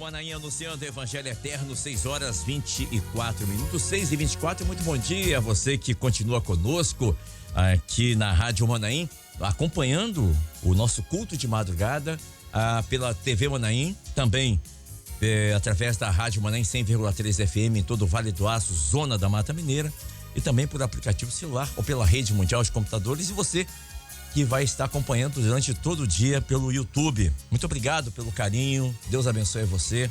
Manaim anunciando o Evangelho Eterno, 6h24. 6h24, muito bom dia a você que continua conosco aqui na Rádio Manaim, acompanhando o nosso culto de madrugada pela TV Manaim, também através da Rádio Manaim 100,3 FM em todo o Vale do Aço, zona da Mata Mineira, e também por aplicativo celular ou pela rede mundial de computadores, e você que vai estar acompanhando durante todo o dia pelo YouTube. Muito obrigado pelo carinho, Deus abençoe você.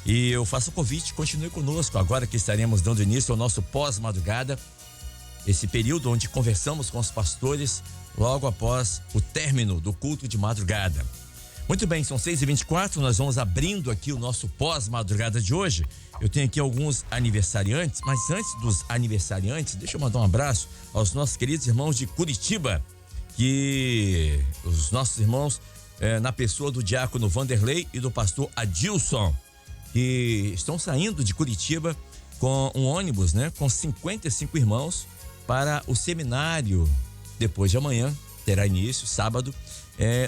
E eu faço o convite, continue conosco agora que estaremos dando início ao nosso pós-madrugada, esse período onde conversamos com os pastores logo após o término do culto de madrugada. Muito bem, são 6h24, nós vamos abrindo aqui o nosso pós-madrugada de hoje. Eu tenho aqui alguns aniversariantes, mas antes dos aniversariantes, deixa eu mandar um abraço aos nossos queridos irmãos de Curitiba, que os nossos irmãos, na pessoa do diácono Vanderlei e do pastor Adilson, que estão saindo de Curitiba com um ônibus, com 55 irmãos para o seminário. Depois de amanhã, terá início, sábado,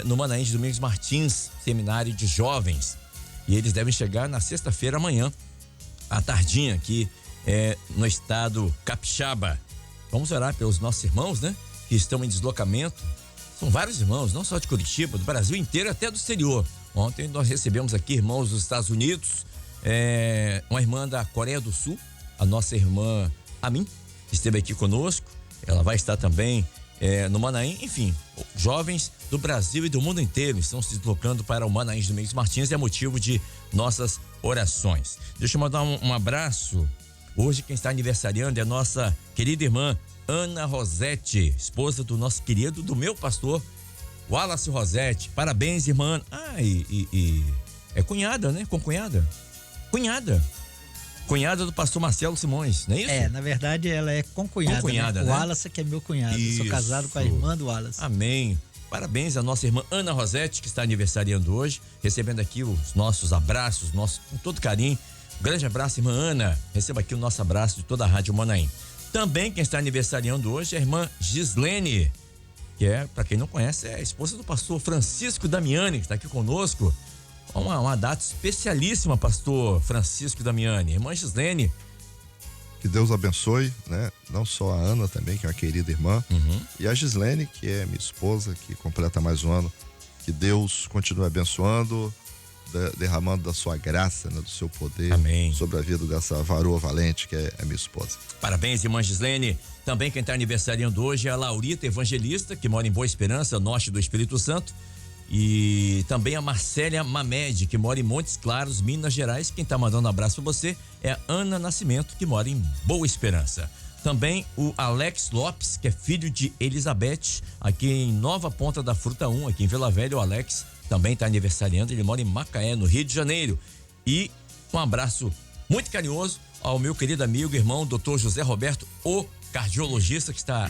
no Manaim de Domingos Martins, seminário de jovens. E eles devem chegar na sexta-feira amanhã, à tardinha, aqui no estado capixaba. Vamos orar pelos nossos irmãos, que estão em deslocamento. São vários irmãos, não só de Curitiba, do Brasil inteiro, até do exterior. Ontem nós recebemos aqui irmãos dos Estados Unidos, uma irmã da Coreia do Sul, a nossa irmã Amin, que esteve aqui conosco. Ela vai estar também no Manaim. Enfim, jovens do Brasil e do mundo inteiro estão se deslocando para o Manaim de Domingos Martins, e é motivo de nossas orações. Deixa eu mandar um abraço. Hoje quem está aniversariando é a nossa querida irmã Ana Rosete, esposa do nosso querido, do meu pastor Wallace Rosete. Parabéns, irmã. E é cunhada, concunhada? Cunhada do pastor Marcelo Simões, não é isso? Na verdade ela é concunhada, né? O Wallace que é meu cunhado. Eu sou casado com a irmã do Wallace. Amém. Parabéns à nossa irmã Ana Rosete, que está aniversariando hoje, recebendo aqui os nossos abraços, com todo carinho. Um grande abraço, irmã Ana. Receba aqui o nosso abraço de toda a Rádio Manaim. Também quem está aniversariando hoje é a irmã Gislene, que para quem não conhece, é a esposa do pastor Francisco Damiani, que está aqui conosco. Uma data especialíssima, pastor Francisco Damiani. Irmã Gislene. Que Deus abençoe, Não só a Ana também, que é uma querida irmã, e a Gislene, que é minha esposa, que completa mais um ano. Que Deus continue abençoando, derramando da sua graça, do seu poder. Amém. Sobre a vida dessa varoa valente que é minha esposa. Parabéns, irmã Gislene. Também quem está aniversariando hoje é a Laurita Evangelista, que mora em Boa Esperança, norte do Espírito Santo. E também a Marcélia Mamed, que mora em Montes Claros, Minas Gerais. Quem está mandando um abraço para você é a Ana Nascimento, que mora em Boa Esperança. Também o Alex Lopes, que é filho de Elizabeth, aqui em Nova Ponta da Fruta 1, aqui em Vila Velha. O Alex também está aniversariando, ele mora em Macaé, no Rio de Janeiro. E um abraço muito carinhoso ao meu querido amigo, irmão, Dr. José Roberto, o cardiologista, que está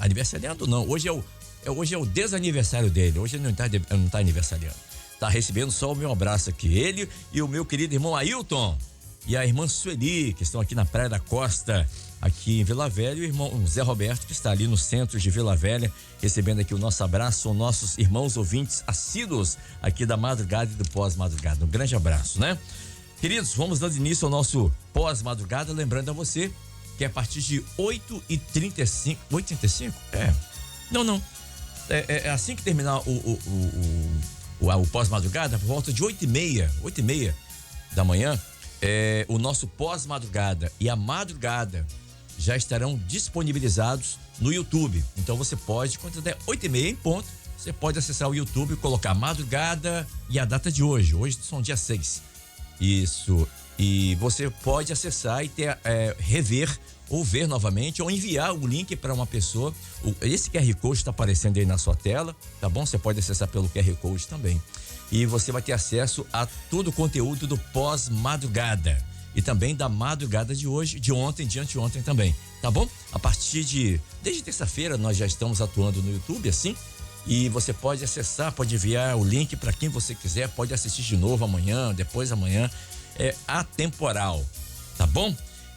aniversariando. Não, hoje é o desaniversário dele, hoje ele não está aniversariando. Está recebendo só o meu abraço aqui, ele e o meu querido irmão Ailton e a irmã Sueli, que estão aqui na Praia da Costa, aqui em Vila Velha, e o irmão Zé Roberto, que está ali no centro de Vila Velha, recebendo aqui o nosso abraço. São nossos irmãos ouvintes assíduos aqui da madrugada e do pós-madrugada. Um grande abraço, Queridos, vamos dando início ao nosso pós-madrugada, lembrando a você que a partir de 8h35, 8h35? Não. É assim que terminar o pós-madrugada, por volta de 8h30 da manhã, o nosso pós-madrugada e a madrugada já estarão disponibilizados no YouTube. Então você pode, quando der 8h30 em ponto, você pode acessar o YouTube e colocar madrugada e a data de hoje. Hoje são dia 6. Isso. E você pode acessar e rever ou ver novamente, ou enviar o link para uma pessoa. Esse QR Code está aparecendo aí na sua tela, tá bom? Você pode acessar pelo QR Code também. E você vai ter acesso a todo o conteúdo do pós-madrugada. E também da madrugada de hoje, de ontem, de anteontem também, tá bom? Desde terça-feira nós já estamos atuando no YouTube, assim. E você pode acessar, pode enviar o link para quem você quiser, pode assistir de novo amanhã, depois amanhã. É atemporal, tá bom?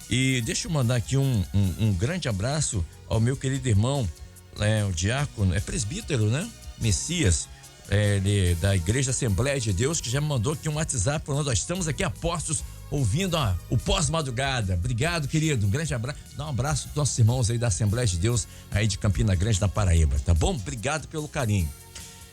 E deixa eu mandar aqui um grande abraço ao meu querido irmão, o diácono, presbítero, Messias, da Igreja Assembleia de Deus, que já me mandou aqui um WhatsApp falando: nós estamos aqui apostos ouvindo o pós-madrugada. Obrigado, querido. Um grande abraço. Dá um abraço aos nossos irmãos aí da Assembleia de Deus, aí de Campina Grande, da Paraíba, tá bom? Obrigado pelo carinho.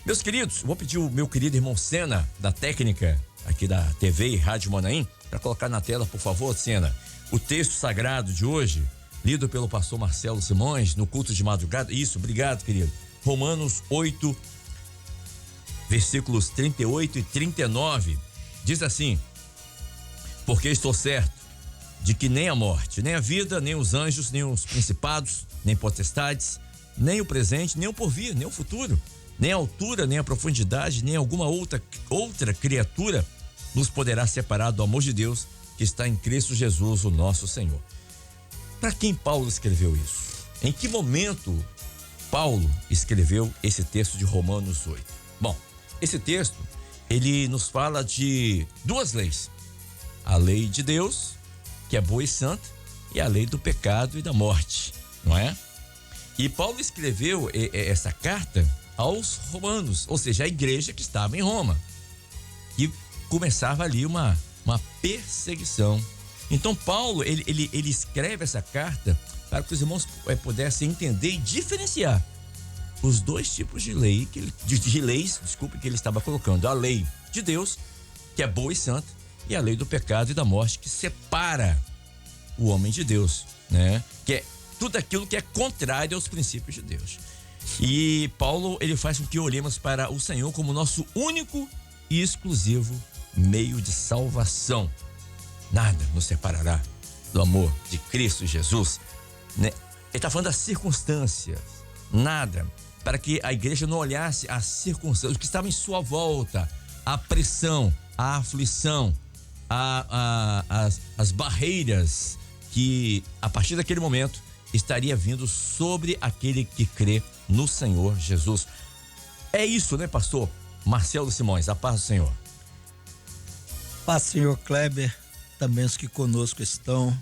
Meus queridos, vou pedir o meu querido irmão Sena, da técnica aqui da TV e Rádio Manaim, para colocar na tela, por favor, Sena, o texto sagrado de hoje, lido pelo pastor Marcelo Simões, no culto de madrugada. Isso, obrigado, querido. Romanos 8, versículos 38 e 39, diz assim: porque estou certo de que nem a morte, nem a vida, nem os anjos, nem os principados, nem potestades, nem o presente, nem o porvir, nem o futuro, nem a altura, nem a profundidade, nem alguma outra criatura nos poderá separar do amor de Deus que está em Cristo Jesus, o nosso Senhor. Para quem Paulo escreveu isso? Em que momento Paulo escreveu esse texto de Romanos 8? Bom, esse texto, ele nos fala de duas leis: a lei de Deus, que é boa e santa, e a lei do pecado e da morte, não é? E Paulo escreveu essa carta aos romanos, ou seja, a igreja que estava em Roma, e começava ali uma perseguição. Então Paulo, ele escreve essa carta para que os irmãos pudessem entender e diferenciar os dois tipos de leis que ele estava colocando: a lei de Deus, que é boa e santa, e a lei do pecado e da morte, que separa o homem de Deus, né? Que é tudo aquilo que é contrário aos princípios de Deus. E Paulo, ele faz com que olhemos para o Senhor como nosso único e exclusivo meio de salvação. Nada nos separará do amor de Cristo Jesus, né? Ele está falando das circunstâncias. Nada. Para que a igreja não olhasse as circunstâncias, o que estava em sua volta, a pressão, a aflição, as barreiras que a partir daquele momento estaria vindo sobre aquele que crê no Senhor Jesus. É isso, né, pastor Marcelo Simões? A paz do Senhor. Paz, senhor Kleber, também os que conosco estão.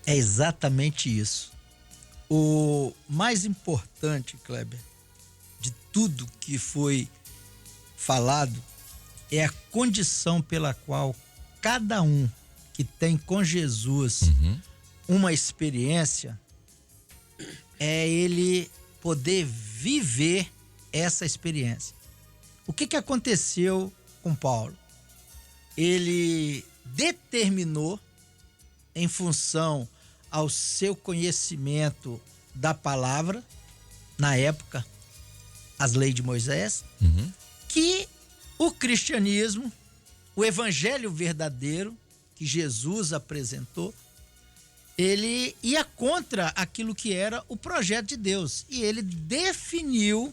É exatamente isso. O mais importante, Kleber, de tudo que foi falado é a condição pela qual cada um que tem com Jesus uma experiência, é ele poder viver essa experiência. O que aconteceu com Paulo? Ele determinou, em função ao seu conhecimento da palavra, na época, as leis de Moisés, que o cristianismo, o evangelho verdadeiro que Jesus apresentou, ele ia contra aquilo que era o projeto de Deus. E ele definiu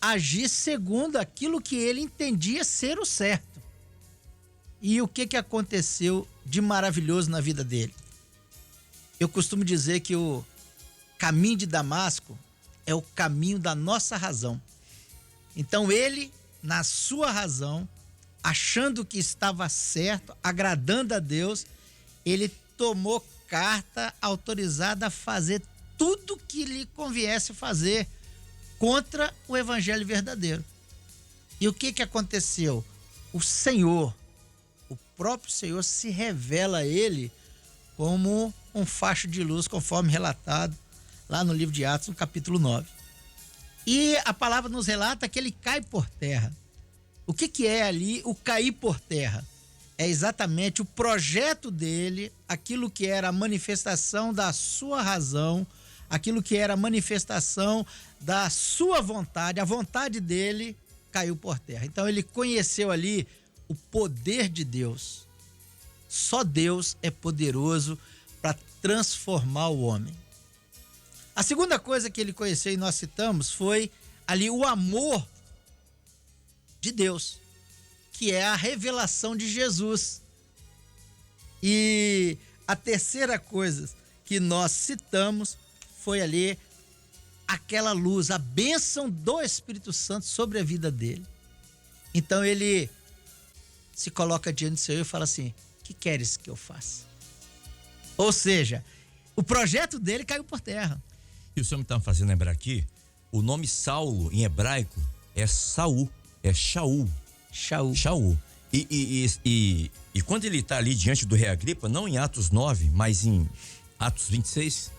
agir segundo aquilo que ele entendia ser o certo. E o que aconteceu de maravilhoso na vida dele? Eu costumo dizer que o caminho de Damasco é o caminho da nossa razão. Então ele, na sua razão, achando que estava certo, agradando a Deus, ele tomou carta autorizada a fazer tudo que lhe conviesse fazer contra o evangelho verdadeiro. E o que aconteceu? O Senhor, o próprio Senhor, se revela a ele como um facho de luz, conforme relatado lá no livro de Atos, no capítulo 9. E a palavra nos relata que ele cai por terra. O que é ali o cair por terra? É exatamente o projeto dele, aquilo que era a manifestação da sua razão, aquilo que era a manifestação da sua vontade, a vontade dele caiu por terra. Então ele conheceu ali o poder de Deus. Só Deus é poderoso para transformar o homem. A segunda coisa que ele conheceu e nós citamos foi ali o amor de Deus, que é a revelação de Jesus. E a terceira coisa que nós citamos foi ali aquela luz, a bênção do Espírito Santo sobre a vida dele. Então ele se coloca diante do Senhor e fala assim: o que queres que eu faça? Ou seja, o projeto dele caiu por terra. E o senhor me está fazendo lembrar aqui o nome Saulo em hebraico é Saul, é Shaul. Shaul. E quando ele está ali diante do rei Agripa, não em Atos 9, mas em Atos 26,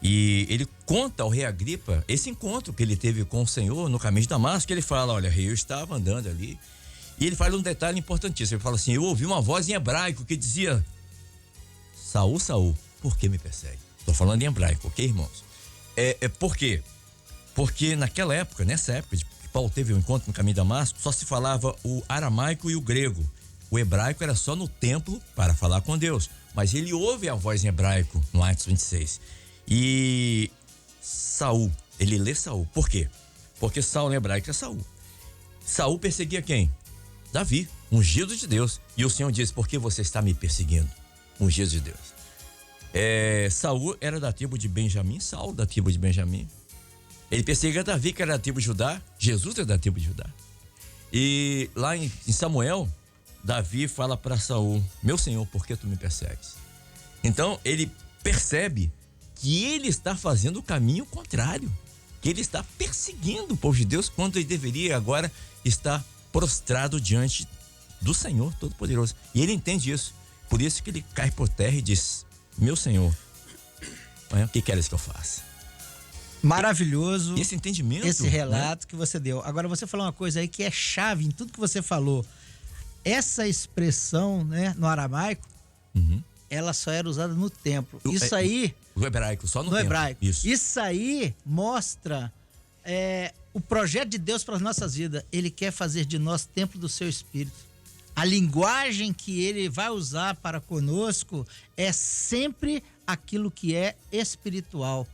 e ele conta ao rei Agripa esse encontro que ele teve com o Senhor no caminho de Damasco. Ele fala: olha, rei, eu estava andando ali. E ele fala um detalhe importantíssimo. Ele fala assim: eu ouvi uma voz em hebraico que dizia: Saul, Saul, por que me persegue? Estou falando em hebraico, ok, irmãos? Por quê? Porque nessa época que Paulo teve um encontro no caminho de Damasco, só se falava o aramaico e o grego. O hebraico era só no templo para falar com Deus. Mas ele ouve a voz em hebraico no Atos 26. E Saul, ele lê Saul. Por quê? Porque Saul em hebraico é Saul. Saul perseguia quem? Davi, ungido de Deus. E o Senhor diz: por que você está me perseguindo? Ungido de Deus. Saul era da tribo de Benjamim, Saulo da tribo de Benjamim. Ele perseguia Davi, que era da tribo de Judá. Jesus é da tribo de Judá. E lá em Samuel, Davi fala para Saul: meu senhor, por que tu me persegues? Então ele percebe que ele está fazendo o caminho contrário, que ele está perseguindo o povo de Deus, quando ele deveria agora estar prostrado diante do Senhor Todo-Poderoso. E ele entende isso. Por isso que ele cai por terra e diz: meu Senhor, o que queres que eu faça? Maravilhoso esse entendimento, esse relato, né, que você deu. Agora você falou uma coisa aí que é chave em tudo que você falou. Essa expressão, né, no aramaico, ela só era usada no templo. Isso aí... O hebraico, só no templo. Hebraico. Isso aí mostra o projeto de Deus para as nossas vidas. Ele quer fazer de nós templo do seu Espírito. A linguagem que ele vai usar para conosco é sempre aquilo que é espiritual.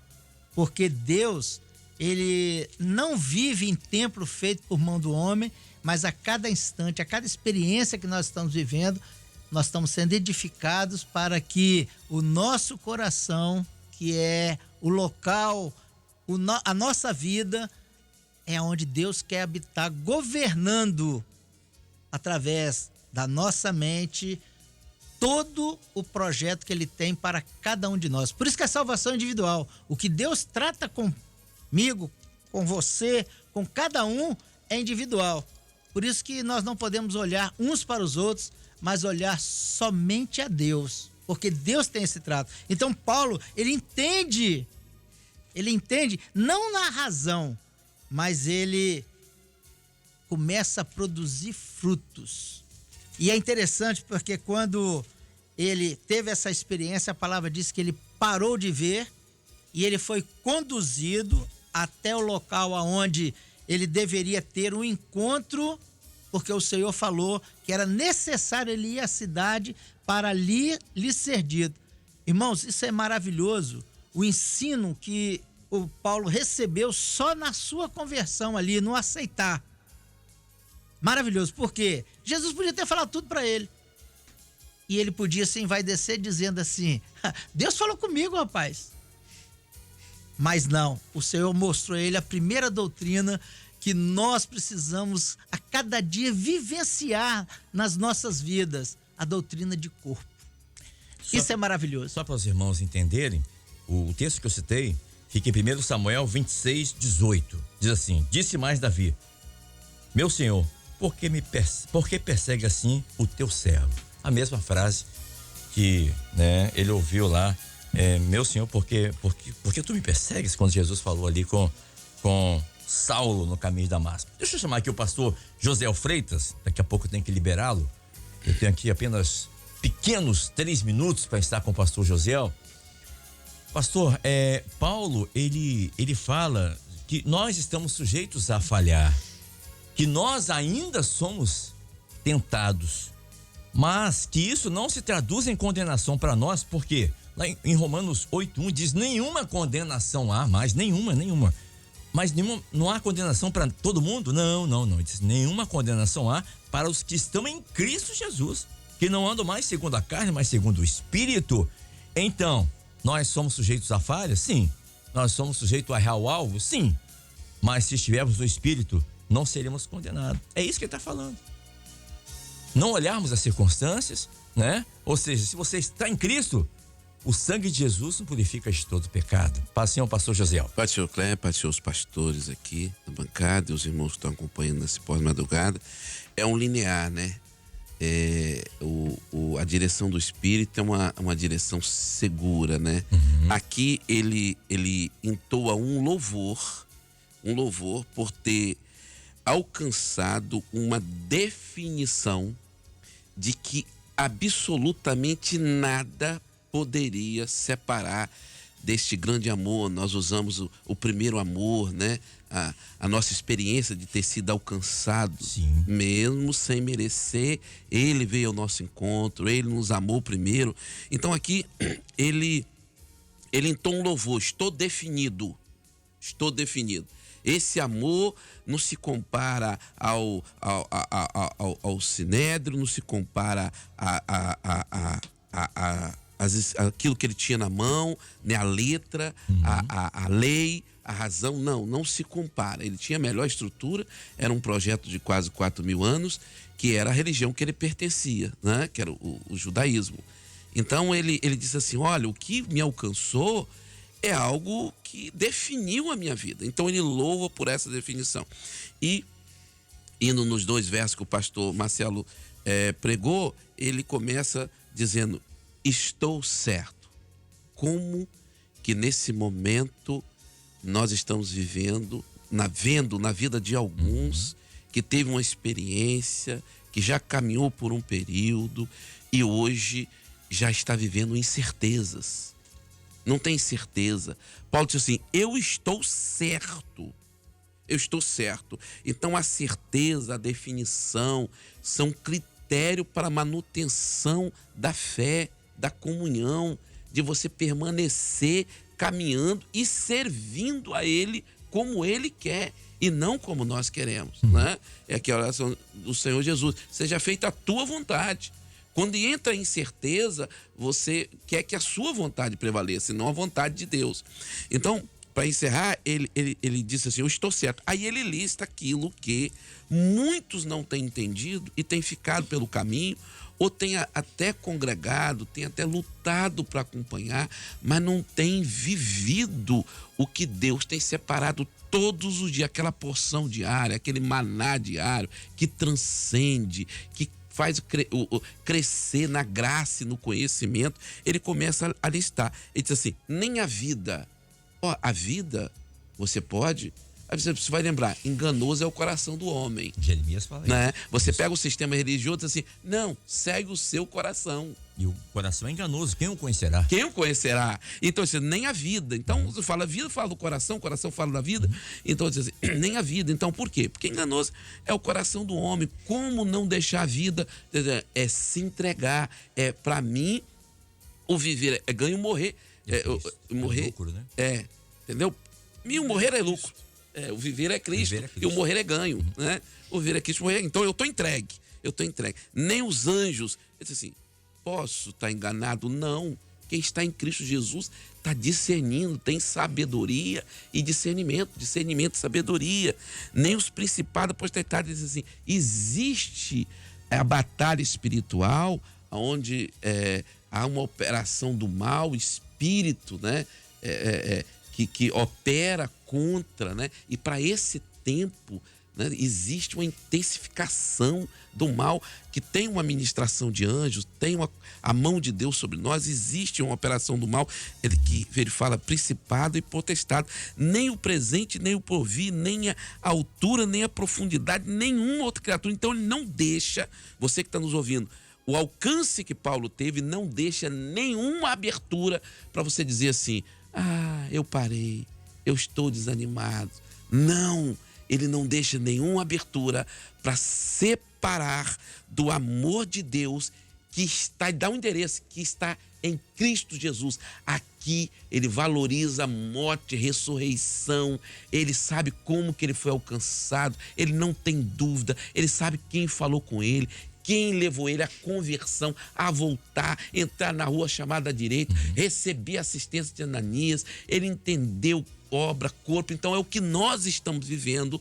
Porque Deus, ele não vive em templo feito por mão do homem, mas a cada instante, a cada experiência que nós estamos vivendo, nós estamos sendo edificados para que o nosso coração, que é o local, a nossa vida, é onde Deus quer habitar, governando através da nossa mente todo o projeto que ele tem para cada um de nós. Por isso que a salvação é individual. O que Deus trata comigo, com você, com cada um, é individual. Por isso que nós não podemos olhar uns para os outros, mas olhar somente a Deus, porque Deus tem esse trato. Então Paulo, ele entende não na razão, mas ele começa a produzir frutos. E é interessante porque quando ele teve essa experiência, a palavra diz que ele parou de ver e ele foi conduzido até o local aonde ele deveria ter um encontro, porque o Senhor falou que era necessário ele ir à cidade para lhe ser dito. Irmãos, isso é maravilhoso, o ensino que o Paulo recebeu só na sua conversão ali, no aceitar. Maravilhoso, porque Jesus podia ter falado tudo para ele. E ele podia se envaidecer dizendo assim: Deus falou comigo, rapaz. Mas não, o Senhor mostrou a ele a primeira doutrina que nós precisamos a cada dia vivenciar nas nossas vidas, a doutrina de corpo. Isso é maravilhoso. Só para os irmãos entenderem, o texto que eu citei fica em 1 Samuel 26, 18. Diz assim: disse mais Davi: meu senhor, por que persegue assim o teu servo? A mesma frase que, né, ele ouviu lá, meu senhor, por que tu me persegues? Quando Jesus falou ali com Saulo no caminho de Damasco. Deixa eu chamar aqui o pastor José Freitas, daqui a pouco eu tenho que liberá-lo. Eu tenho aqui apenas pequenos 3 minutos para estar com o pastor José. Pastor, Paulo, ele fala que nós estamos sujeitos a falhar, que nós ainda somos tentados, mas que isso não se traduz em condenação para nós, porque lá em Romanos 8:1 diz: nenhuma condenação há mais, nenhuma. Mas não há condenação para todo mundo? Não. Diz: nenhuma condenação há para os que estão em Cristo Jesus, que não andam mais segundo a carne, mas segundo o Espírito. Então, nós somos sujeitos a falhas? Sim. Nós somos sujeitos a errar o alvo? Sim. Mas se estivermos no Espírito, não seremos condenados. É isso que ele está falando. Não olharmos as circunstâncias, né? Ou seja, se você está em Cristo, o sangue de Jesus nos purifica de todo pecado. Paz, Senhor, pastor Josiel. Paz, senhor Cléber, paz, senhor, os pastores aqui na bancada e os irmãos que estão acompanhando nesse pós-madrugada. É um linear, né? A direção do Espírito é uma direção segura, né? Aqui ele entoa um louvor por ter alcançado uma definição de que absolutamente nada poderia separar deste grande amor. Nós usamos o primeiro amor, né? A nossa experiência de ter sido alcançado, Sim. mesmo sem merecer, ele veio ao nosso encontro, ele nos amou primeiro. Então aqui ele entoa um louvor: estou definido. Esse amor não se compara ao Sinédrio, não se compara aquilo que ele tinha na mão, né, a letra, a lei, a razão, não se compara. Ele tinha a melhor estrutura, era um projeto de quase 4.000 anos, que era a religião que ele pertencia, né, que era o judaísmo. Então ele disse assim: olha, o que me alcançou é algo que definiu a minha vida. Então ele louva por essa definição. E indo nos 2 versos que o pastor Marcelo pregou, ele começa dizendo: estou certo. Como que nesse momento nós estamos vendo na vida de alguns que teve uma experiência, que já caminhou por um período e hoje já está vivendo incertezas. Não tem certeza. Paulo diz assim: eu estou certo. Então a certeza, a definição são critério para a manutenção da fé, da comunhão, de você permanecer caminhando e servindo a Ele como Ele quer e não como nós queremos, né? É aqui a oração do Senhor Jesus: seja feita a tua vontade. Quando entra a incerteza, você quer que a sua vontade prevaleça, e não a vontade de Deus. Então, para encerrar, ele disse assim: eu estou certo. Aí ele lista aquilo que muitos não têm entendido e têm ficado pelo caminho, ou têm até congregado, têm até lutado para acompanhar, mas não têm vivido o que Deus tem separado todos os dias, aquela porção diária, aquele maná diário que transcende, que faz crescer na graça e no conhecimento. Ele começa a listar. Ele diz assim: nem a vida. A vida, você pode... Aí você vai lembrar, enganoso é o coração do homem. Jeremias fala né? isso. Você pega o sistema religioso e diz assim: não, segue o seu coração. E o coração é enganoso, quem o conhecerá? Quem o conhecerá? Então, assim, nem a vida. Então, você fala a vida, fala do coração, o coração fala da vida. Então, diz assim, nem a vida. Então, por quê? Porque enganoso é o coração do homem. Como não deixar a vida? É se entregar. Para mim, o viver é ganho, morrer. Morrer é lucro, né? Entendeu? E o morrer é lucro. O viver é Cristo. E o morrer é ganho, né? O viver é Cristo, morrer. Então, eu estou entregue. Nem os anjos. Ele disse assim: posso estar enganado? Não. Quem está em Cristo Jesus está discernindo, tem sabedoria e discernimento e sabedoria. Nem os principados da potestade. Diz assim: existe a batalha espiritual, onde há uma operação do mal, espírito, né? Que opera contra, né? E para esse tempo, né, existe uma intensificação do mal, que tem uma ministração de anjos, tem a mão de Deus sobre nós, existe uma operação do mal, ele fala principado e potestade, nem o presente, nem o porvir, nem a altura, nem a profundidade, nenhuma outra criatura. Então ele não deixa, você que está nos ouvindo, o alcance que Paulo teve não deixa nenhuma abertura para você dizer assim: eu parei, eu estou desanimado. Não, ele não deixa nenhuma abertura para separar do amor de Deus que está, dá um endereço, que está em Cristo Jesus. Aqui ele valoriza a morte, ressurreição, ele sabe como que ele foi alcançado, ele não tem dúvida, ele sabe quem falou com ele, quem levou ele à conversão, a voltar, entrar na rua chamada direita, receber assistência de Ananias. Ele entendeu obra, corpo. Então é o que nós estamos vivendo,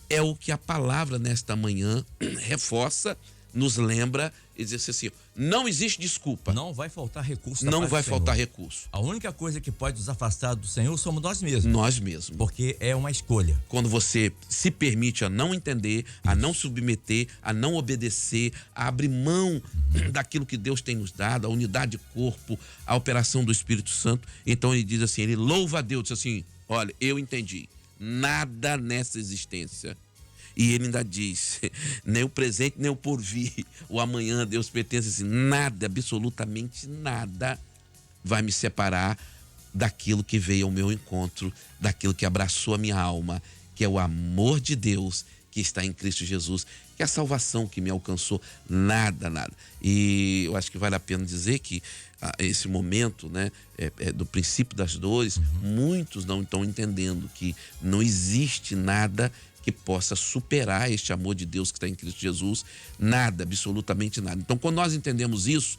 é o que a palavra nesta manhã reforça, nos lembra Ele diz assim, não existe desculpa. Não vai faltar recurso. Não vai faltar recurso. A única coisa que pode nos afastar do Senhor somos nós mesmos. Nós mesmos. Porque é uma escolha. Quando você se permite a não entender, a não submeter, a não obedecer, a abrir mão daquilo que Deus tem nos dado, a unidade de corpo, a operação do Espírito Santo. Então ele diz assim, ele louva a Deus, diz assim, olha, eu entendi, nada nessa existência. E ele ainda diz, nem o presente, nem o porvir, o amanhã, Deus pertence assim, nada, absolutamente nada vai me separar daquilo que veio ao meu encontro, daquilo que abraçou a minha alma, que é o amor de Deus que está em Cristo Jesus, que é a salvação que me alcançou, nada. E eu acho que vale a pena dizer que esse momento, né, do princípio das dores, muitos não estão entendendo que não existe nada que possa superar este amor de Deus que está em Cristo Jesus, nada, absolutamente nada. Então, quando nós entendemos isso,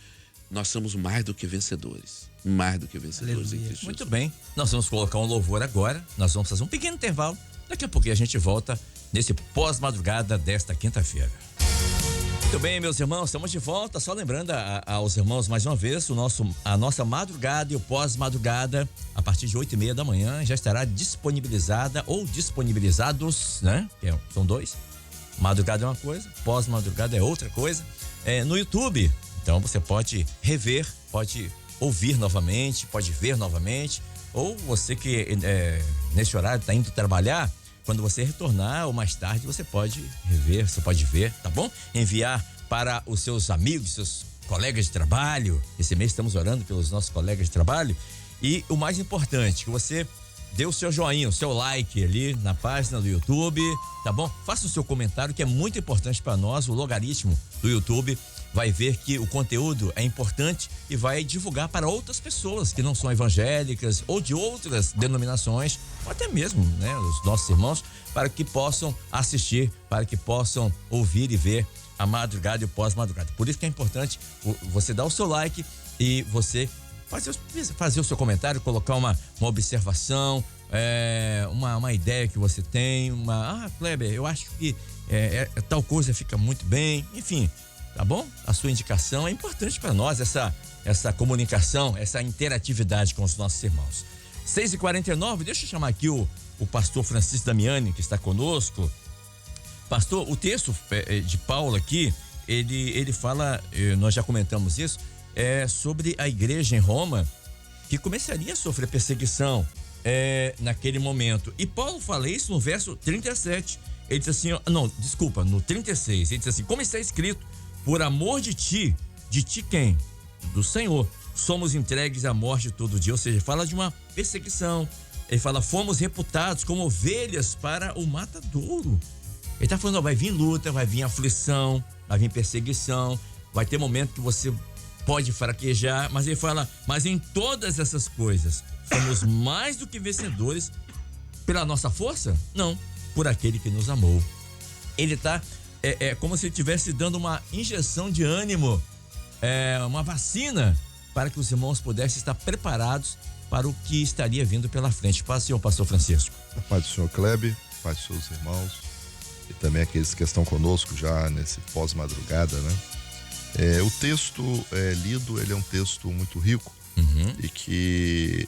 nós somos mais do que vencedores. Mais do que vencedores em Cristo Muito Jesus. bem, nós vamos colocar um louvor agora, nós vamos fazer um pequeno intervalo, daqui a pouquinho a gente volta nesse pós-madrugada desta quinta-feira. Muito bem, meus irmãos, estamos de volta. Só lembrando aos irmãos mais uma vez, a nossa madrugada e o pós-madrugada, a partir de 8h30 da manhã, já estará disponibilizada ou disponibilizados, né? São dois. Madrugada é uma coisa, pós-madrugada é outra coisa. No YouTube, então você pode rever, pode ouvir novamente, pode ver novamente, ou você que nesse horário está indo trabalhar, quando você retornar ou mais tarde, você pode rever, você pode ver, tá bom? Enviar para os seus amigos, seus colegas de trabalho. Esse mês estamos orando pelos nossos colegas de trabalho. E o mais importante, que você dê o seu joinha, o seu like ali na página do YouTube, tá bom? Faça o seu comentário, que é muito importante para nós. O logaritmo do YouTube vai ver que o conteúdo é importante e vai divulgar para outras pessoas que não são evangélicas ou de outras denominações, ou até mesmo, né, os nossos irmãos, para que possam assistir, para que possam ouvir e ver a madrugada e o pós-madrugada. Por isso que é importante você dar o seu like e você fazer o seu comentário, colocar uma observação, uma ideia que você tem, Kleber, eu acho que tal coisa fica muito bem, enfim, tá bom? A sua indicação é importante para nós, essa comunicação, essa interatividade com os nossos irmãos. 6h49, deixa eu chamar aqui o pastor Francisco Damiani, que está conosco. Pastor, o texto de Paulo aqui, ele fala, nós já comentamos isso, sobre a igreja em Roma, que começaria a sofrer perseguição naquele momento. E Paulo fala isso no verso 37. Ele diz assim, no 36, ele diz assim, como está escrito, por amor de ti quem? Do Senhor, somos entregues à morte todo dia. Ou seja, fala de uma perseguição. Ele fala, fomos reputados como ovelhas para o matadouro. Ele está falando, vai vir luta, vai vir aflição, vai vir perseguição, vai ter momento que você pode fraquejar, mas ele fala, mas em todas essas coisas, somos mais do que vencedores pela nossa força? Não, por aquele que nos amou. Ele está como se ele estivesse dando uma injeção de ânimo, uma vacina, para que os irmãos pudessem estar preparados para o que estaria vindo pela frente. Paz, senhor pastor Francisco. A paz do senhor Kleber, paz dos seus irmãos e também aqueles que estão conosco já nesse pós-madrugada, né? O texto lido, ele é um texto muito rico e que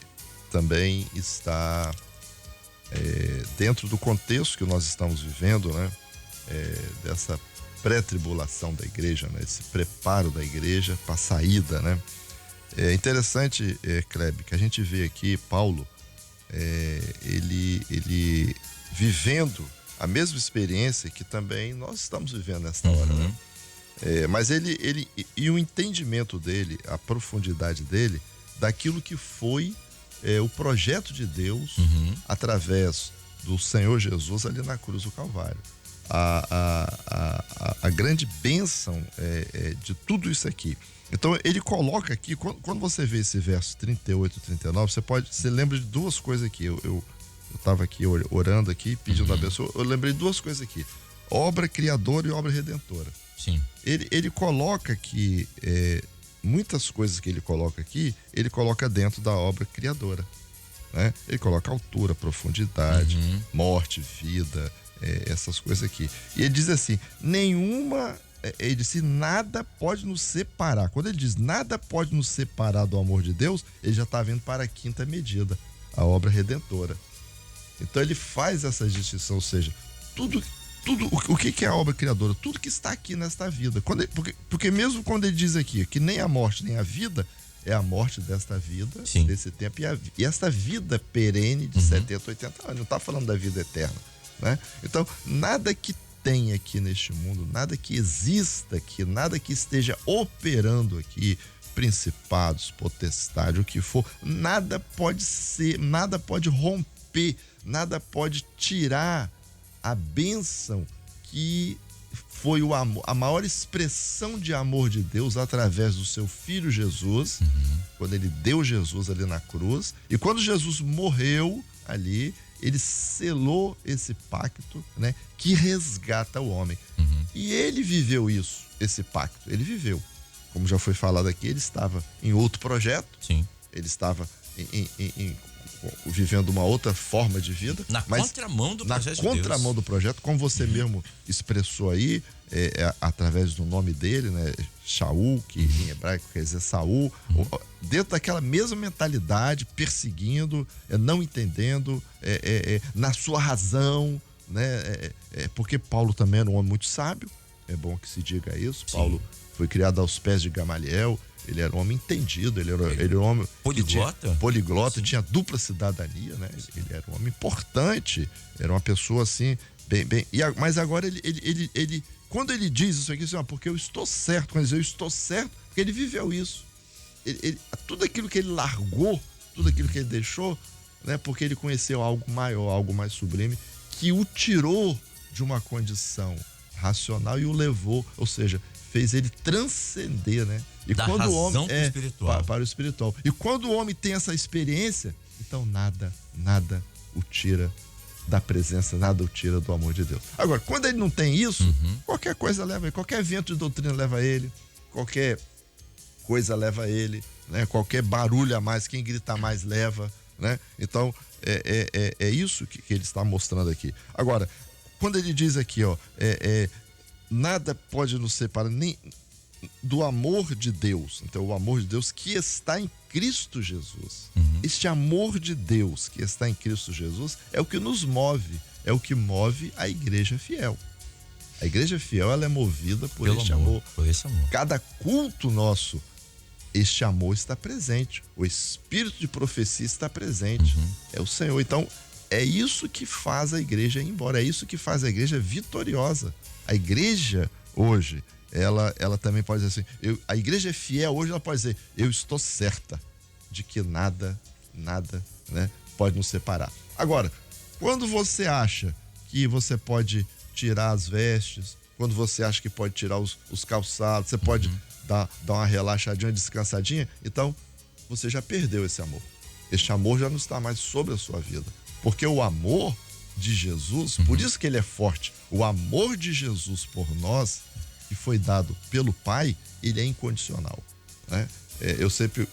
também está dentro do contexto que nós estamos vivendo, né? Dessa pré-tribulação da igreja, né? Esse preparo da igreja para a saída, né? É interessante, Kleber, que a gente vê aqui Paulo, ele vivendo a mesma experiência que também nós estamos vivendo nesta hora, né? Mas ele e o entendimento dele, a profundidade dele, daquilo que foi o projeto de Deus através do Senhor Jesus ali na cruz do Calvário. A grande bênção de tudo isso aqui. Então ele coloca aqui, quando você vê esse verso 38 e 39, você lembra de duas coisas aqui. Eu estava aqui orando aqui, pedindo a pessoa, eu lembrei de duas coisas aqui: obra criadora e obra redentora. Sim. Ele coloca aqui, muitas coisas que ele coloca aqui, ele coloca dentro da obra criadora, né? Ele coloca altura, profundidade, morte, vida, essas coisas aqui. E ele diz assim, nenhuma ele disse, nada pode nos separar. Quando ele diz nada pode nos separar do amor de Deus, ele já está vindo para a quinta medida, a obra redentora. Então ele faz essa distinção, ou seja, tudo o que é a obra criadora? Tudo que está aqui nesta vida. Porque mesmo quando ele diz aqui que nem a morte nem a vida, é a morte desta vida, Sim. desse tempo, e esta vida perene de 70, 80 anos. Não está falando da vida eterna, né? Então, nada que tem aqui neste mundo, nada que exista aqui, nada que esteja operando aqui, principados, potestade, o que for, nada pode romper, nada pode tirar a bênção que foi o amor, a maior expressão de amor de Deus através do seu filho Jesus, quando ele deu Jesus ali na cruz, e quando Jesus morreu ali, ele selou esse pacto, né, que resgata o homem. E ele viveu isso, esse pacto, ele viveu. Como já foi falado aqui, ele estava em outro projeto. Sim. Ele estava vivendo uma outra forma de vida. Na contramão do projeto de Deus. Na contramão do projeto, como você mesmo expressou aí, através do nome dele, né? Shaul, que em hebraico quer dizer Saul, dentro daquela mesma mentalidade, perseguindo, não entendendo, na sua razão, né? Porque Paulo também era um homem muito sábio, é bom que se diga isso. Sim. Paulo foi criado aos pés de Gamaliel, ele era um homem entendido, ele era um homem poliglota, tinha dupla cidadania, né? Ele era um homem importante, era uma pessoa assim, mas agora ele quando ele diz isso aqui, assim, porque eu estou certo, quando ele diz eu estou certo, porque ele viveu isso. Tudo aquilo que ele largou, tudo aquilo que ele deixou, né? Porque ele conheceu algo maior, algo mais sublime, que o tirou de uma condição racional e o levou, ou seja, fez ele transcender, né? E da quando razão o homem espiritual. Para o espiritual. E quando o homem tem essa experiência, então nada o tira da presença, nada o tira do amor de Deus. Agora, quando ele não tem isso, qualquer coisa leva ele, qualquer vento de doutrina leva ele, qualquer coisa leva ele, né? Qualquer barulho a mais, quem grita mais leva, né? Então, é isso que ele está mostrando aqui. Agora, quando ele diz aqui, ó, nada pode nos separar nem do amor de Deus. Então, o amor de Deus que está em Cristo Jesus. Este amor de Deus que está em Cristo Jesus é o que nos move, é o que move a igreja fiel. A igreja fiel, ela é movida por este amor. Por esse amor. Cada culto nosso, este amor está presente. O espírito de profecia está presente. É o Senhor. Então, é isso que faz a igreja ir embora. É isso que faz a igreja vitoriosa. A igreja hoje, ela também pode dizer assim, a igreja é fiel hoje, ela pode dizer, eu estou certa de que nada, né, pode nos separar. Agora, quando você acha que você pode tirar as vestes, quando você acha que pode tirar os calçados, você pode dar uma relaxadinha, uma descansadinha, então você já perdeu esse amor. Este amor já não está mais sobre a sua vida. Porque o amor de Jesus, por isso que ele é forte, o amor de Jesus por nós, que foi dado pelo Pai, ele é incondicional, né?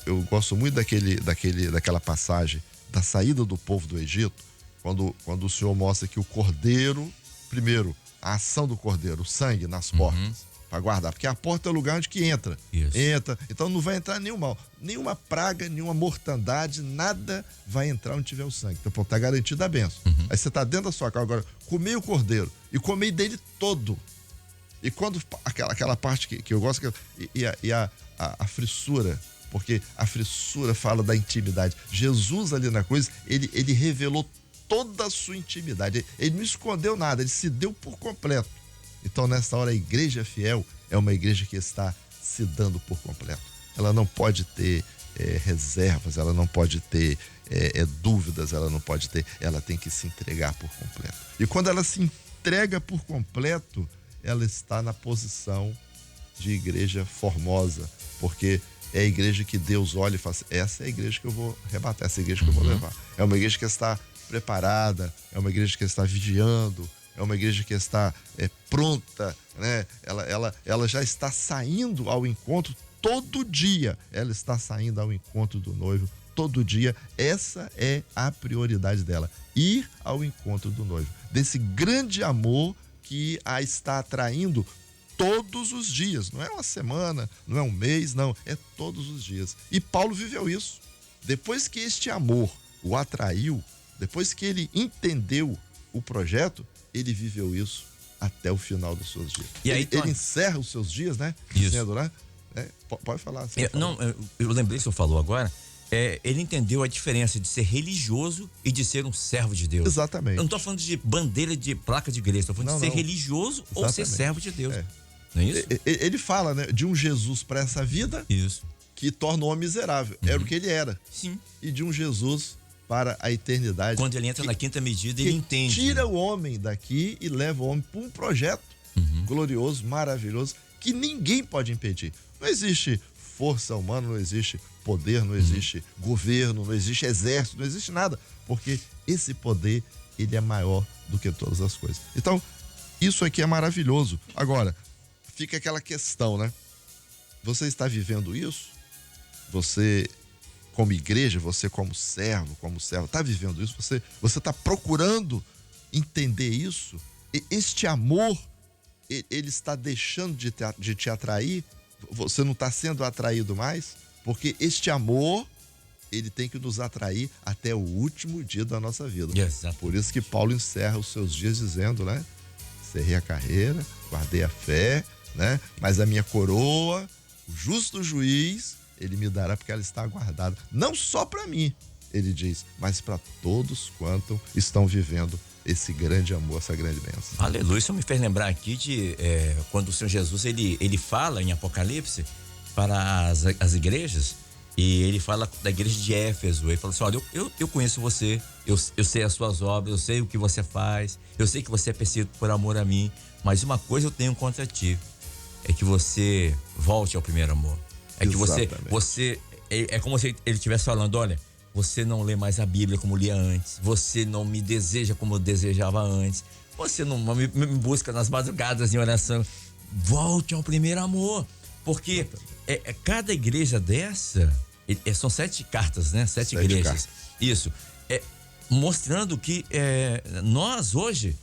Eu gosto muito daquela passagem da saída do povo do Egito, quando o Senhor mostra que o cordeiro, primeiro, a ação do cordeiro, o sangue nas portas, para guardar, porque a porta é o lugar onde que entra. Entra, então não vai entrar nenhum mal, nenhuma praga, nenhuma mortandade, nada vai entrar onde tiver o sangue. Então, tá garantida a bênção. Aí você tá dentro da sua casa, agora, comei o cordeiro e comei dele todo. E quando aquela parte que eu gosto, a frissura, porque a frissura fala da intimidade. Jesus ali na cruz, ele revelou toda a sua intimidade. Ele não escondeu nada, ele se deu por completo. Então, nessa hora, a igreja fiel é uma igreja que está se dando por completo. Ela não pode ter reservas, ela não pode ter dúvidas, ela tem que se entregar por completo. E quando ela se entrega por completo, ela está na posição de igreja formosa, porque é a igreja que Deus olha e fala assim, essa é a igreja que eu vou arrebatar, essa é a igreja que eu vou levar. É uma igreja que está preparada, é uma igreja que está vigiando, é uma igreja que está pronta, né? Ela já está saindo ao encontro todo dia. Ela está saindo ao encontro do noivo todo dia. Essa é a prioridade dela, ir ao encontro do noivo, desse grande amor que a está atraindo todos os dias. Não é uma semana, não é um mês, não. É todos os dias. E Paulo viveu isso. Depois que este amor o atraiu, depois que ele entendeu o projeto, ele viveu isso até o final dos seus dias. E aí, ele encerra os seus dias, né? Isso. Dizendo, né? Pode falar. Eu lembrei que o senhor falou agora. Ele entendeu a diferença de ser religioso e de ser um servo de Deus. Exatamente. Eu não estou falando de bandeira de placa de igreja, estou falando de ser religioso ou ser servo de Deus. Não é isso? Ele fala, né, de um Jesus para essa vida Isso. que torna o homem miserável. Era o que ele era. Sim. E de um Jesus para a eternidade. Quando ele entra na quinta medida, ele entende. Tira o homem daqui e leva o homem para um projeto glorioso, maravilhoso, que ninguém pode impedir. Não existe força humana, não existe poder, não existe governo, não existe exército, não existe nada, porque esse poder, ele é maior do que todas as coisas. Então, isso aqui é maravilhoso. Agora, fica aquela questão, né? Você está vivendo isso? Você, como igreja, você como servo, está vivendo isso? Você está procurando entender isso? Este amor, ele está deixando de te atrair? Você não está sendo atraído mais? Porque este amor, ele tem que nos atrair até o último dia da nossa vida. Exato. Por isso que Paulo encerra os seus dias dizendo, né? Encerrei a carreira, guardei a fé, né? Mas a minha coroa, o justo juiz, ele me dará porque ela está guardada. Não só para mim, ele diz, mas para todos quanto estão vivendo esse grande amor, essa grande bênção. Aleluia. Isso me fez lembrar aqui de quando o Senhor Jesus, ele fala em Apocalipse para as igrejas, e ele fala da igreja de Éfeso. Ele fala assim: olha, eu conheço você, eu sei as suas obras, eu sei o que você faz, eu sei que você é perseguido por amor a mim, mas uma coisa eu tenho contra ti, é que você volte ao primeiro amor. É que você é como se ele estivesse falando: olha, você não lê mais a Bíblia como lia antes, você não me deseja como eu desejava antes, você não me busca nas madrugadas em oração. Volte ao primeiro amor, porque cada igreja dessa, são 7 cartas, né? 7 igrejas. Cartas. Isso. Mostrando que nós hoje,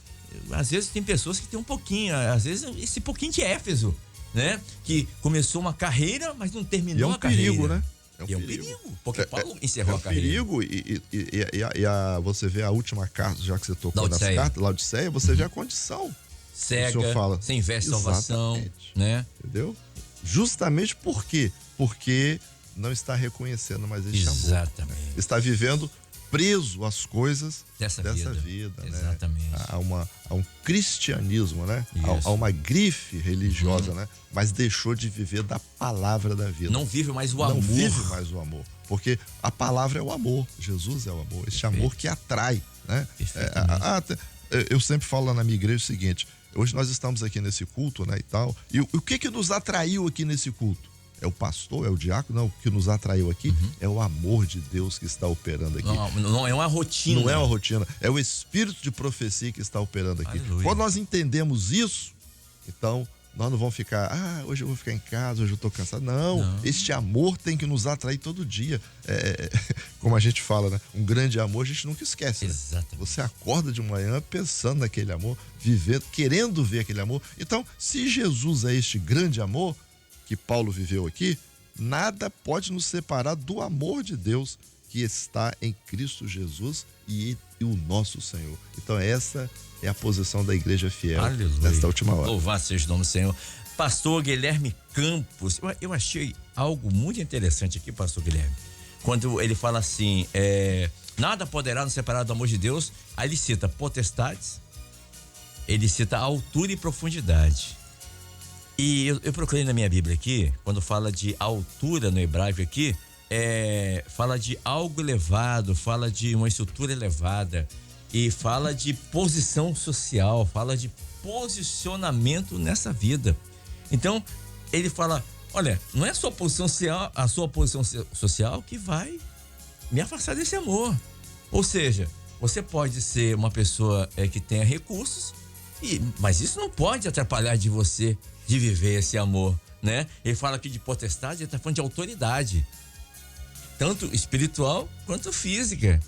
às vezes tem pessoas que tem um pouquinho, às vezes esse pouquinho de Éfeso, né? Que começou uma carreira, mas não terminou a carreira. Perigo, né? É um perigo, porque Paulo encerrou a carreira. Perigo, você vê a última carta, já que você tocou nas cartas, Laodiceia, você vê a condição. Cega, sem fé e salvação, né? Entendeu? Justamente por quê? Porque não está reconhecendo mais este amor. Exatamente. Está vivendo preso às coisas dessa vida, né? Exatamente. A um cristianismo, né? A uma grife religiosa, né? Mas deixou de viver da palavra da vida. Não vive mais o amor. Não vive mais o amor. Porque a palavra é o amor. Jesus é o amor. Este amor que atrai, né? Eu sempre falo lá na minha igreja o seguinte: hoje nós estamos aqui nesse culto, né, e tal. E o que nos atraiu aqui nesse culto? É o pastor, é o diácono? Não, o que nos atraiu aqui é o amor de Deus que está operando aqui. Não é uma rotina. Não é uma rotina, é o espírito de profecia que está operando aqui. Aleluia. Quando nós entendemos isso, então nós não vamos ficar, hoje eu vou ficar em casa, hoje eu estou cansado. Não, este amor tem que nos atrair todo dia. Como a gente fala, né? Um grande amor a gente nunca esquece. Né? Exatamente. Você acorda de manhã pensando naquele amor, vivendo, querendo ver aquele amor. Então, se Jesus é este grande amor que Paulo viveu aqui, nada pode nos separar do amor de Deus que está em Cristo Jesus e o nosso Senhor. Então essa é a posição da igreja fiel. Aleluia. Nesta última hora. Louvado seja o nome do Senhor. Pastor Guilherme Campos, eu achei algo muito interessante aqui, pastor Guilherme, quando ele fala assim, nada poderá nos separar do amor de Deus. Aí ele cita potestades, ele cita altura e profundidade. E eu procurei na minha Bíblia aqui, quando fala de altura no hebraico aqui, fala de algo elevado, fala de uma estrutura elevada, e fala de posição social, fala de posicionamento nessa vida. Então, ele fala, olha, não é a sua posição social que vai me afastar desse amor. Ou seja, você pode ser uma pessoa que tenha recursos, mas isso não pode atrapalhar de você de viver esse amor, né? Ele fala aqui de potestade, ele está falando de autoridade, tanto espiritual quanto física.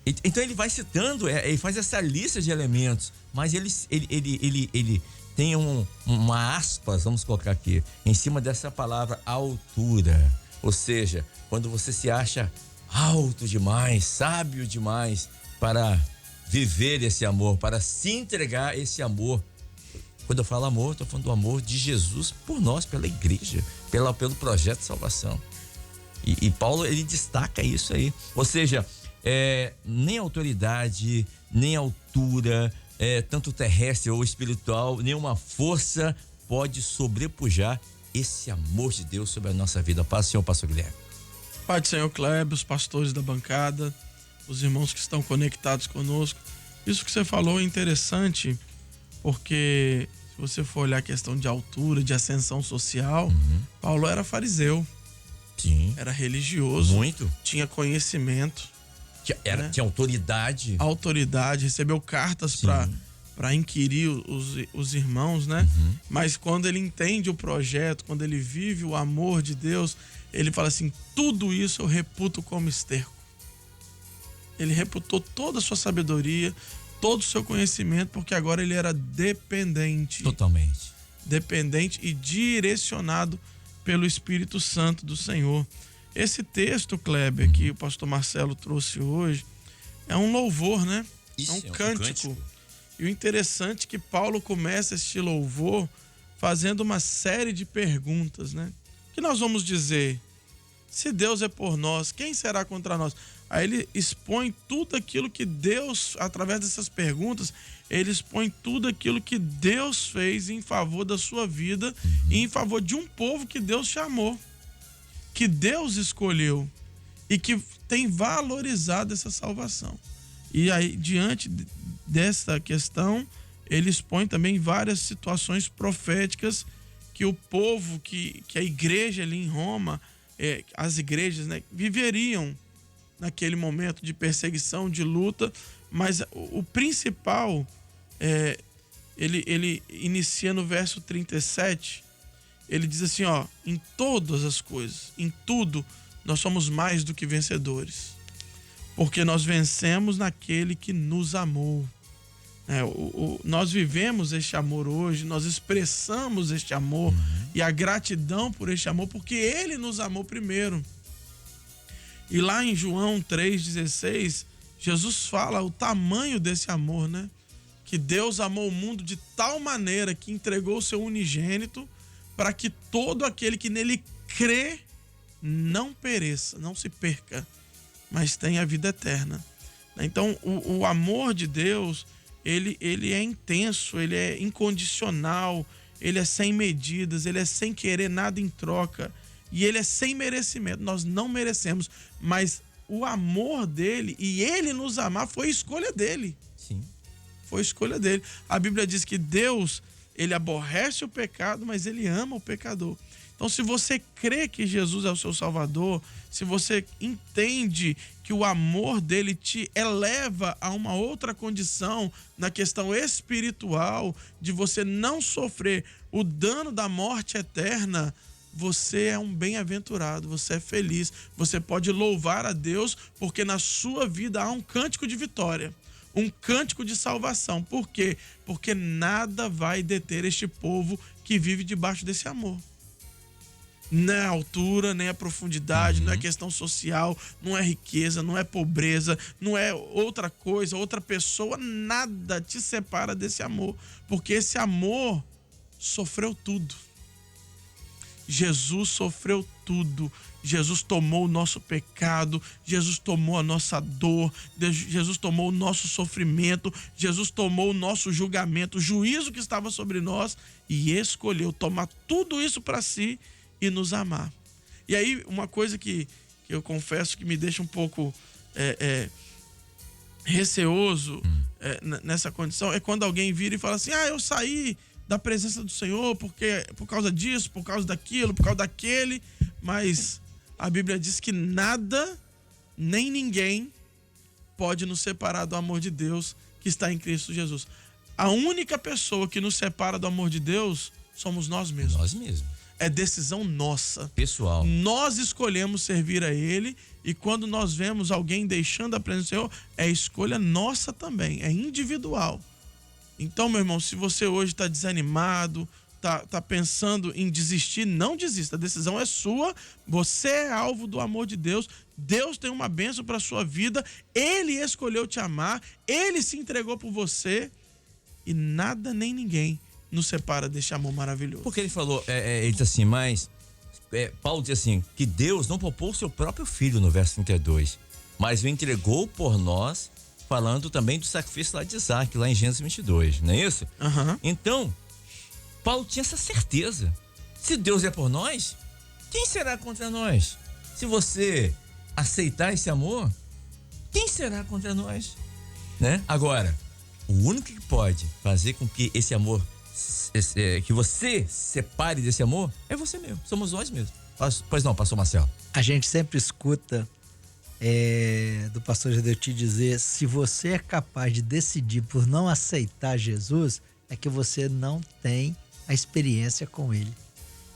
Então ele vai citando, ele faz essa lista de elementos, mas ele tem uma aspas, vamos colocar aqui, em cima dessa palavra altura. Ou seja, quando você se acha alto demais, sábio demais para viver esse amor, para se entregar esse amor. Quando eu falo amor, eu estou falando do amor de Jesus por nós, pela igreja, pelo projeto de salvação. E Paulo, ele destaca isso aí. Ou seja, nem autoridade, nem altura, tanto terrestre ou espiritual, nenhuma força pode sobrepujar esse amor de Deus sobre a nossa vida. Paz, Senhor, pastor Guilherme. Pai do Senhor Kleber, os pastores da bancada, os irmãos que estão conectados conosco. Isso que você falou é interessante, porque se você for olhar a questão de altura, de ascensão social, Paulo era fariseu. Sim. Era religioso. Muito. Tinha conhecimento. Tinha autoridade. Autoridade, recebeu cartas para inquirir os irmãos, né? Mas quando ele entende o projeto, quando ele vive o amor de Deus, ele fala assim: tudo isso eu reputo como esterco. Ele reputou toda a sua sabedoria, todo o seu conhecimento, porque agora ele era dependente. Totalmente. Dependente e direcionado pelo Espírito Santo do Senhor. Esse texto, Kleber, que o pastor Marcelo trouxe hoje, é um louvor, né? Isso, é um cântico. E o interessante é que Paulo começa este louvor fazendo uma série de perguntas, né? O que nós vamos dizer? Se Deus é por nós, quem será contra nós? Aí ele expõe tudo aquilo que Deus, através dessas perguntas, ele expõe tudo aquilo que Deus fez em favor da sua vida e em favor de um povo que Deus chamou, que Deus escolheu e que tem valorizado essa salvação. E aí, diante dessa questão, ele expõe também várias situações proféticas que o povo, que a igreja ali em Roma, as igrejas, né, viveriam naquele momento de perseguição, de luta, mas o principal, ele inicia no verso 37, ele diz assim, ó: em todas as coisas, em tudo, nós somos mais do que vencedores, porque nós vencemos naquele que nos amou. Nós vivemos este amor hoje, nós expressamos este amor e a gratidão por este amor, porque ele nos amou primeiro. E lá em João 3,16, Jesus fala o tamanho desse amor, né? Que Deus amou o mundo de tal maneira que entregou o seu unigênito para que todo aquele que nele crê não pereça, não se perca, mas tenha a vida eterna. Então, o amor de Deus, ele é intenso, ele é incondicional, ele é sem medidas, ele é sem querer nada em troca. E ele é sem merecimento, nós não merecemos, mas o amor dele e ele nos amar foi escolha dele. Sim. Foi escolha dele. A Bíblia diz que Deus, ele aborrece o pecado, mas ele ama o pecador. Então, se você crê que Jesus é o seu Salvador, se você entende que o amor dele te eleva a uma outra condição na questão espiritual, de você não sofrer o dano da morte eterna, você é um bem-aventurado, você é feliz, você pode louvar a Deus, porque na sua vida há um cântico de vitória, um cântico de salvação. Por quê? Porque nada vai deter este povo que vive debaixo desse amor. Não é a altura, nem a profundidade, não é questão social, não é riqueza, não é pobreza, não é outra coisa, outra pessoa, nada te separa desse amor, porque esse amor sofreu tudo. Jesus sofreu tudo. Jesus tomou o nosso pecado, Jesus tomou a nossa dor, Jesus tomou o nosso sofrimento, Jesus tomou o nosso julgamento, o juízo que estava sobre nós, e escolheu tomar tudo isso para si e nos amar. E aí, uma coisa que eu confesso que me deixa um pouco receoso nessa condição é quando alguém vira e fala assim: eu saí da presença do Senhor porque por causa disso, por causa daquilo, por causa daquele. Mas a Bíblia diz que nada nem ninguém pode nos separar do amor de Deus que está em Cristo Jesus. A única pessoa que nos separa do amor de Deus somos nós mesmos. Nós mesmos. É decisão nossa. Pessoal. Nós escolhemos servir a Ele, e quando nós vemos alguém deixando a presença do Senhor, é escolha nossa também, é individual. Então, meu irmão, se você hoje está desanimado, tá pensando em desistir, não desista. A decisão é sua. Você é alvo do amor de Deus. Deus tem uma bênção para sua vida. Ele escolheu te amar. Ele se entregou por você. E nada nem ninguém nos separa deste amor maravilhoso. Porque ele falou, ele diz assim, mas Paulo diz assim, que Deus não poupou o seu próprio filho no verso 32, mas o entregou por nós, falando também do sacrifício lá de Isaac, lá em Gênesis 22, não é isso? Uhum. Então, Paulo tinha essa certeza. Se Deus é por nós, quem será contra nós? Se você aceitar esse amor, quem será contra nós? Né? Agora, o único que pode fazer com que esse amor, que você se separe desse amor, é você mesmo. Somos nós mesmos. Pois não, pastor Marcelo? A gente sempre escuta do pastor Jadeu te dizer, se você é capaz de decidir por não aceitar Jesus, é que você não tem a experiência com ele.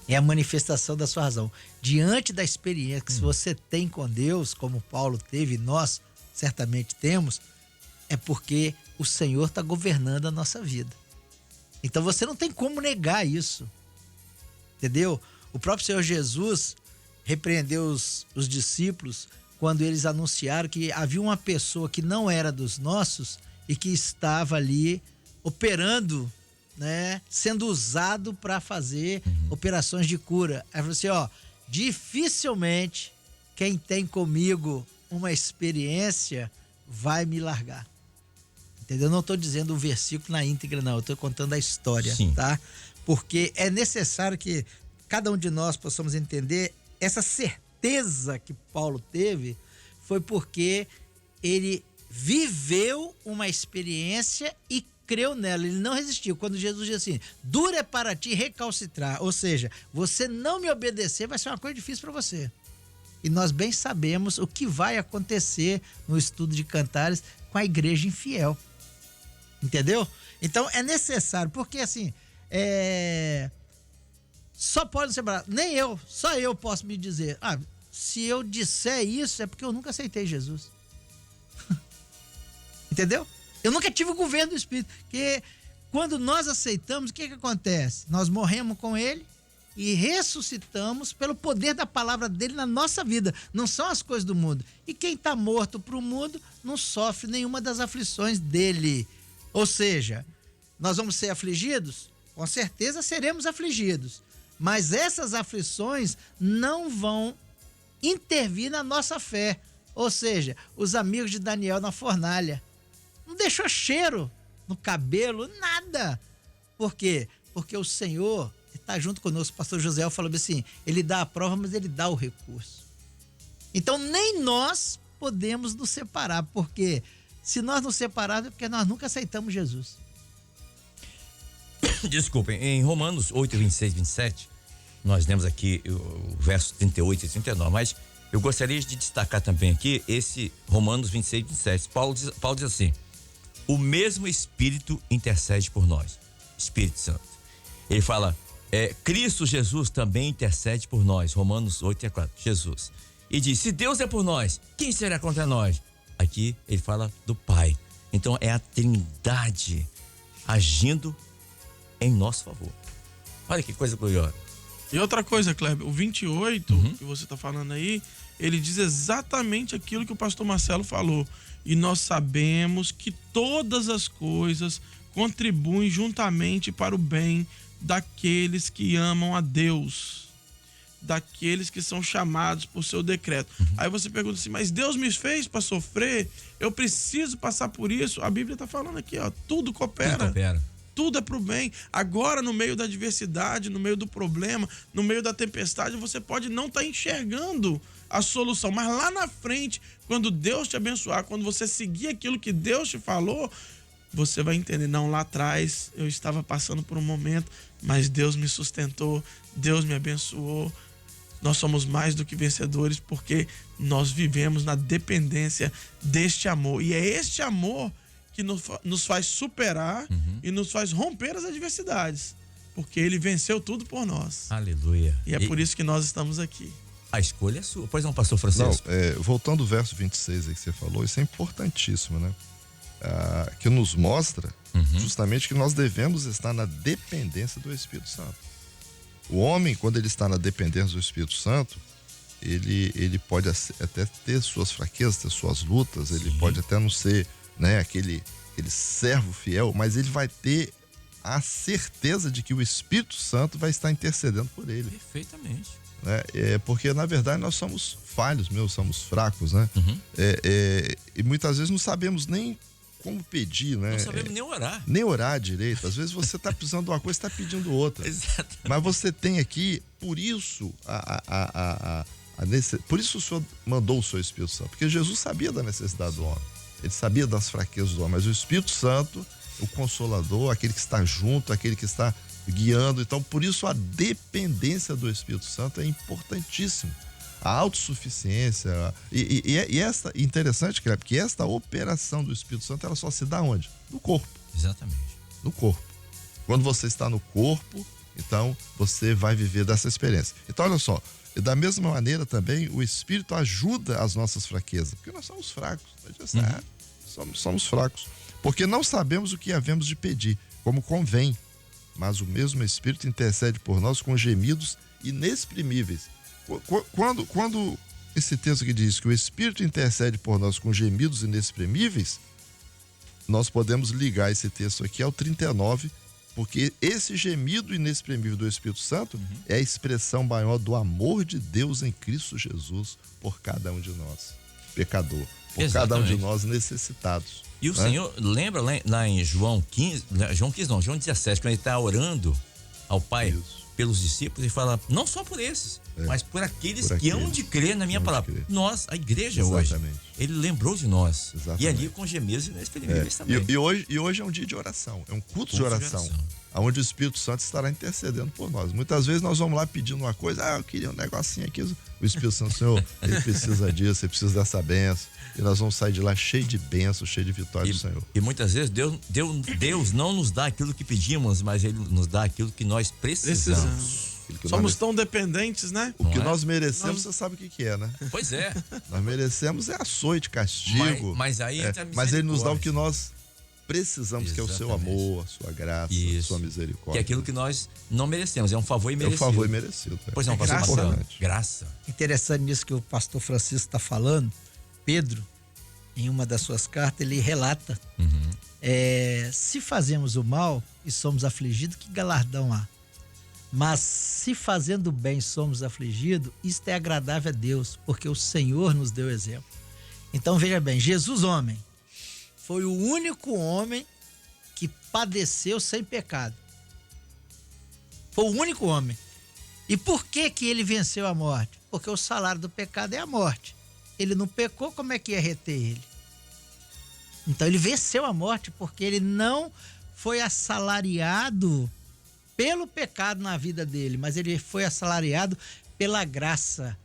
É a manifestação da sua razão. Diante da experiência que você tem com Deus, como Paulo teve, nós certamente temos, é porque o Senhor está governando a nossa vida. Então você não tem como negar isso. Entendeu? O próprio Senhor Jesus repreendeu os discípulos quando eles anunciaram que havia uma pessoa que não era dos nossos e que estava ali operando, né, sendo usado para fazer operações de cura. Aí falou assim, dificilmente quem tem comigo uma experiência vai me largar. Entendeu? Eu não estou dizendo o versículo na íntegra, não. Eu estou contando a história, Sim. tá? Porque é necessário que cada um de nós possamos entender essa certeza que Paulo teve foi porque ele viveu uma experiência e creu nela, ele não resistiu. Quando Jesus diz assim, duro é para ti recalcitrar, ou seja, você não me obedecer vai ser uma coisa difícil para você. E nós bem sabemos o que vai acontecer no estudo de Cantares com a igreja infiel. Entendeu? Então é necessário, porque assim, só pode separar, nem eu, só eu posso me dizer, se eu disser isso é porque eu nunca aceitei Jesus. Entendeu? Eu nunca tive o governo do Espírito, porque quando nós aceitamos, o que acontece? Nós morremos com ele e ressuscitamos pelo poder da palavra dele na nossa vida. Não são as coisas do mundo. E quem está morto para o mundo não sofre nenhuma das aflições dele. Ou seja, nós vamos ser afligidos? Com certeza seremos afligidos. Mas essas aflições não vão intervir na nossa fé. Ou seja, os amigos de Daniel na fornalha. Não deixou cheiro no cabelo, nada. Por quê? Porque o Senhor está junto conosco. O pastor José falou assim, ele dá a prova, mas ele dá o recurso. Então nem nós podemos nos separar, porque se nós nos separarmos é porque nós nunca aceitamos Jesus. Desculpem, em Romanos 8, 26, 27, nós lemos aqui o verso 38 e 39, mas eu gostaria de destacar também aqui esse Romanos 26, 27. Paulo diz assim, o mesmo Espírito intercede por nós, Espírito Santo. Ele fala, Cristo Jesus também intercede por nós, Romanos 8, 4, Jesus. E diz, se Deus é por nós, quem será contra nós? Aqui ele fala do Pai. Então é a Trindade agindo em nosso favor. Olha que coisa gloriosa. E outra coisa, Kleber, o 28 que você está falando aí, ele diz exatamente aquilo que o pastor Marcelo falou. E nós sabemos que todas as coisas contribuem juntamente para o bem daqueles que amam a Deus, daqueles que são chamados por seu decreto. Aí você pergunta assim, mas Deus me fez para sofrer? Eu preciso passar por isso? A Bíblia está falando aqui, tudo coopera. Tudo coopera. Tudo é pro bem. Agora, no meio da adversidade, no meio do problema, no meio da tempestade, você pode não estar enxergando a solução. Mas lá na frente, quando Deus te abençoar, quando você seguir aquilo que Deus te falou, você vai entender. Não, lá atrás eu estava passando por um momento, mas Deus me sustentou, Deus me abençoou. Nós somos mais do que vencedores porque nós vivemos na dependência deste amor. E é este amor que nos faz superar e nos faz romper as adversidades. Porque ele venceu tudo por nós. Aleluia. E é por isso que nós estamos aqui. A escolha é sua. Pois não, pastor Francisco? Não, voltando ao verso 26 aí que você falou, isso é importantíssimo, né? que nos mostra justamente que nós devemos estar na dependência do Espírito Santo. O homem, quando ele está na dependência do Espírito Santo, ele pode até ter suas fraquezas, ter suas lutas, ele pode até não ser, né, aquele servo fiel, mas ele vai ter a certeza de que o Espírito Santo vai estar intercedendo por ele. Perfeitamente. Né? Porque, na verdade, nós somos falhos, somos fracos, né? E muitas vezes não sabemos nem como pedir, né? Não sabemos nem orar. Nem orar direito. Às vezes você está precisando de uma coisa, está pedindo outra. Exatamente. Mas você tem aqui, por isso, por isso o Senhor mandou o seu Espírito Santo. Porque Jesus sabia da necessidade do homem. Ele sabia das fraquezas do homem. Mas o Espírito Santo, o Consolador, aquele que está junto, aquele que está guiando. Então, por isso a dependência do Espírito Santo é importantíssimo. A autossuficiência e essa interessante, que esta operação do Espírito Santo, ela só se dá onde? No corpo. Exatamente. No corpo. Quando você está no corpo, então você vai viver dessa experiência. Então, olha só, da mesma maneira também o Espírito ajuda as nossas fraquezas, porque nós somos fracos. Somos fracos. Porque não sabemos o que havemos de pedir, como convém. Mas o mesmo Espírito intercede por nós com gemidos inexprimíveis. Quando esse texto que diz que o Espírito intercede por nós com gemidos inexprimíveis, nós podemos ligar esse texto aqui ao 39, porque esse gemido inexprimível do Espírito Santo é a expressão maior do amor de Deus em Cristo Jesus por cada um de nós, pecador, por Exatamente. cada um de nós necessitados. E o Senhor, lembra lá em João 17, quando ele está orando ao Pai pelos discípulos, ele fala, não só por esses, mas por aqueles que hão de crer na minha palavra. Nós, a igreja hoje, ele lembrou de nós. Exatamente. E ali com gemidos inexprimíveis também. E hoje é um dia de oração, é um culto de oração, onde o Espírito Santo estará intercedendo por nós. Muitas vezes nós vamos lá pedindo uma coisa, eu queria um negocinho aqui, o Espírito Santo, Senhor, ele precisa disso, ele precisa dessa benção, e nós vamos sair de lá cheio de bênçãos, cheio de vitória do Senhor. E muitas vezes Deus não nos dá aquilo que pedimos, mas ele nos dá aquilo que nós precisamos. Somos tão dependentes, né? O que nós merecemos, você sabe o que é, né? Pois é. Nós merecemos açoite, castigo. Mas aí mas ele nos dá o que nós precisamos, que é o seu Exatamente. amor, a sua graça, a sua misericórdia. Que é aquilo que nós não merecemos, é um favor imerecido. É um favor imerecido. Pois não, pastor Marcelo. Graça. Interessante nisso que o pastor Francisco está falando. Pedro, em uma das suas cartas, ele relata: se fazemos o mal e somos afligidos, que galardão há? Mas se fazendo o bem somos afligidos, isto é agradável a Deus, porque o Senhor nos deu exemplo. Então veja bem, Jesus homem foi o único homem que padeceu sem pecado. Foi o único homem. E por que ele venceu a morte? Porque o salário do pecado é a morte. Ele não pecou, como é que ia reter ele? Então ele venceu a morte porque ele não foi assalariado pelo pecado na vida dele, mas ele foi assalariado pela graça.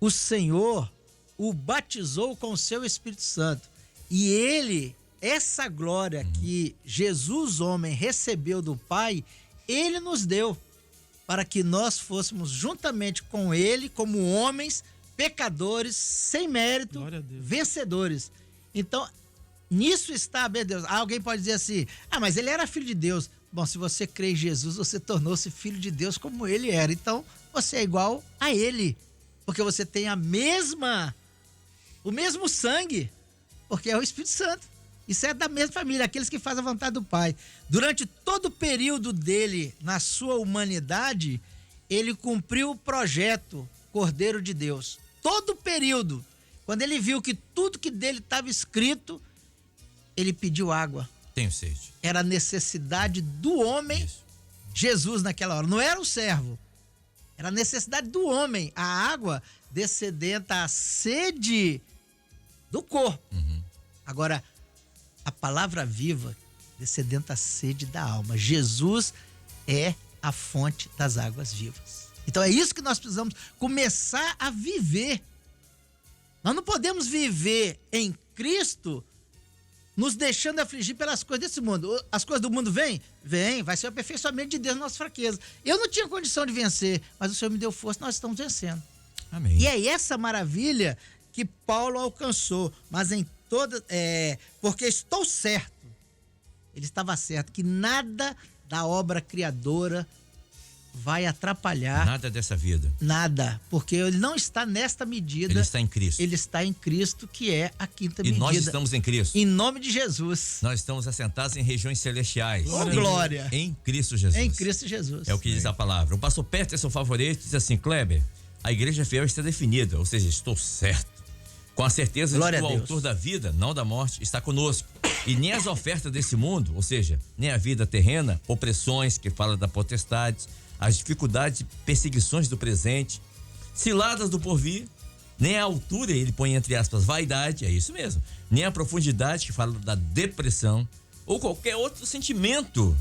O Senhor o batizou com o seu Espírito Santo. E ele, essa glória que Jesus, homem, recebeu do Pai, ele nos deu para que nós fôssemos juntamente com ele, como homens, pecadores, sem mérito, vencedores. Então, nisso está, meu Deus. Alguém pode dizer assim, mas ele era filho de Deus. Bom, se você crê em Jesus, você tornou-se filho de Deus como ele era. Então, você é igual a ele. Porque você tem o mesmo sangue, porque é o Espírito Santo. Isso é da mesma família, aqueles que fazem a vontade do Pai. Durante todo o período dele, na sua humanidade, ele cumpriu o projeto Cordeiro de Deus. Todo o período. Quando ele viu que tudo que dele estava escrito, ele pediu água. Tenho sede. Era a necessidade do homem, Jesus naquela hora. Não era o servo. Era a necessidade do homem. A água descedenta a sede do corpo. Agora, a palavra viva descedenta a sede da alma. Jesus é a fonte das águas vivas. Então é isso que nós precisamos começar a viver. Nós não podemos viver em Cristo nos deixando afligir pelas coisas desse mundo. As coisas do mundo vêm? Vem, vai ser o aperfeiçoamento de Deus na nossa fraqueza. Eu não tinha condição de vencer, mas o Senhor me deu força, nós estamos vencendo. Amém. E é essa maravilha que Paulo alcançou. Mas em porque estou certo. Ele estava certo que nada da obra criadora vai atrapalhar. Nada dessa vida. Nada, porque ele não está nesta medida. Ele está em Cristo. Ele está em Cristo, que é a quinta E medida. nós estamos em Cristo. Em nome de Jesus. Nós estamos assentados em regiões celestiais. Glória. Em Cristo Jesus. Em Cristo Jesus. É o que diz a palavra. O pastor Peterson Favorito diz assim: Kleber, a igreja fiel está definida, ou seja, estou certo. Com a certeza Glória de que a o Deus. autor da vida, não da morte, está conosco. E nem as ofertas desse mundo, ou seja, nem a vida terrena, opressões, que fala da potestade, as dificuldades e perseguições do presente, ciladas do porvir, nem a altura, ele põe entre aspas, vaidade, é isso mesmo, nem a profundidade, que fala da depressão, ou qualquer outro sentimento,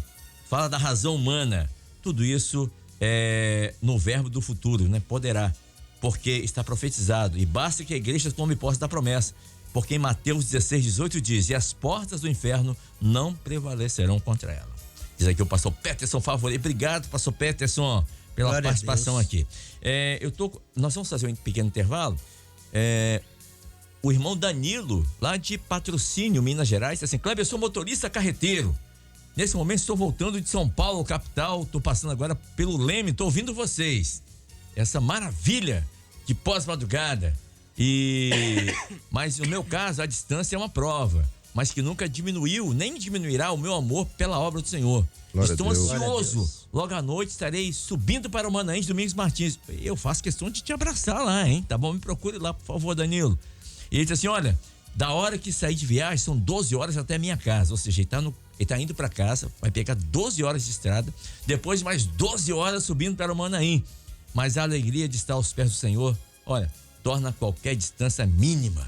fala da razão humana. Tudo isso é no verbo do futuro, né? Poderá, porque está profetizado, e basta que a igreja tome posse da promessa, porque em Mateus 16:18 diz: e as portas do inferno não prevalecerão contra ela. Diz aqui o pastor Peterson Favorito. Obrigado, pastor Peterson, pela Glória participação aqui. Nós vamos fazer um pequeno intervalo. O irmão Danilo, lá de Patrocínio, Minas Gerais, diz assim: Kleber, eu sou motorista carreteiro. Nesse momento estou voltando de São Paulo, capital, estou passando agora pelo Leme, estou ouvindo vocês. Essa maravilha de pós-madrugada. Mas no meu caso, a distância é uma prova, mas que nunca diminuiu, nem diminuirá o meu amor pela obra do Senhor. Glória Estou a Deus. ansioso. Logo à noite estarei subindo para o Manaim de Domingos Martins. Eu faço questão de te abraçar lá, hein? Tá bom? Me procure lá, por favor, Danilo. E ele disse assim: olha, da hora que sair de viagem, são 12 horas até a minha casa. Ou seja, ele tá indo para casa, vai pegar 12 horas de estrada, depois mais 12 horas subindo para o Manaim. Mas a alegria de estar aos pés do Senhor, olha, torna qualquer distância mínima.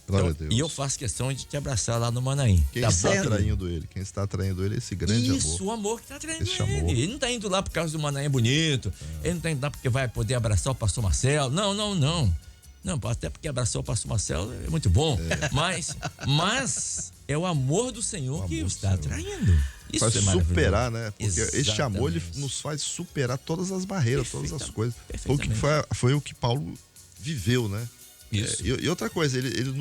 Glória Então, a Deus. e eu faço questão de te abraçar lá no Manaim. Quem Tá está bom? atraindo ele? Quem está atraindo ele é esse grande Isso, amor. o amor que tá atraindo Esse ele. amor. Ele não tá indo lá por causa do Manaim bonito. Ele não tá indo lá porque vai poder abraçar o pastor Marcelo. Não. Não, até porque abraçar o pastor Marcelo é muito bom. Mas é o amor do Senhor que o está atraindo. Isso Faz é maravilhoso. superar, né? Porque este amor, ele Exatamente. nos faz superar todas as barreiras, todas as coisas. Perfeitamente. Foi o que Paulo viveu, né? Isso. E outra coisa, ele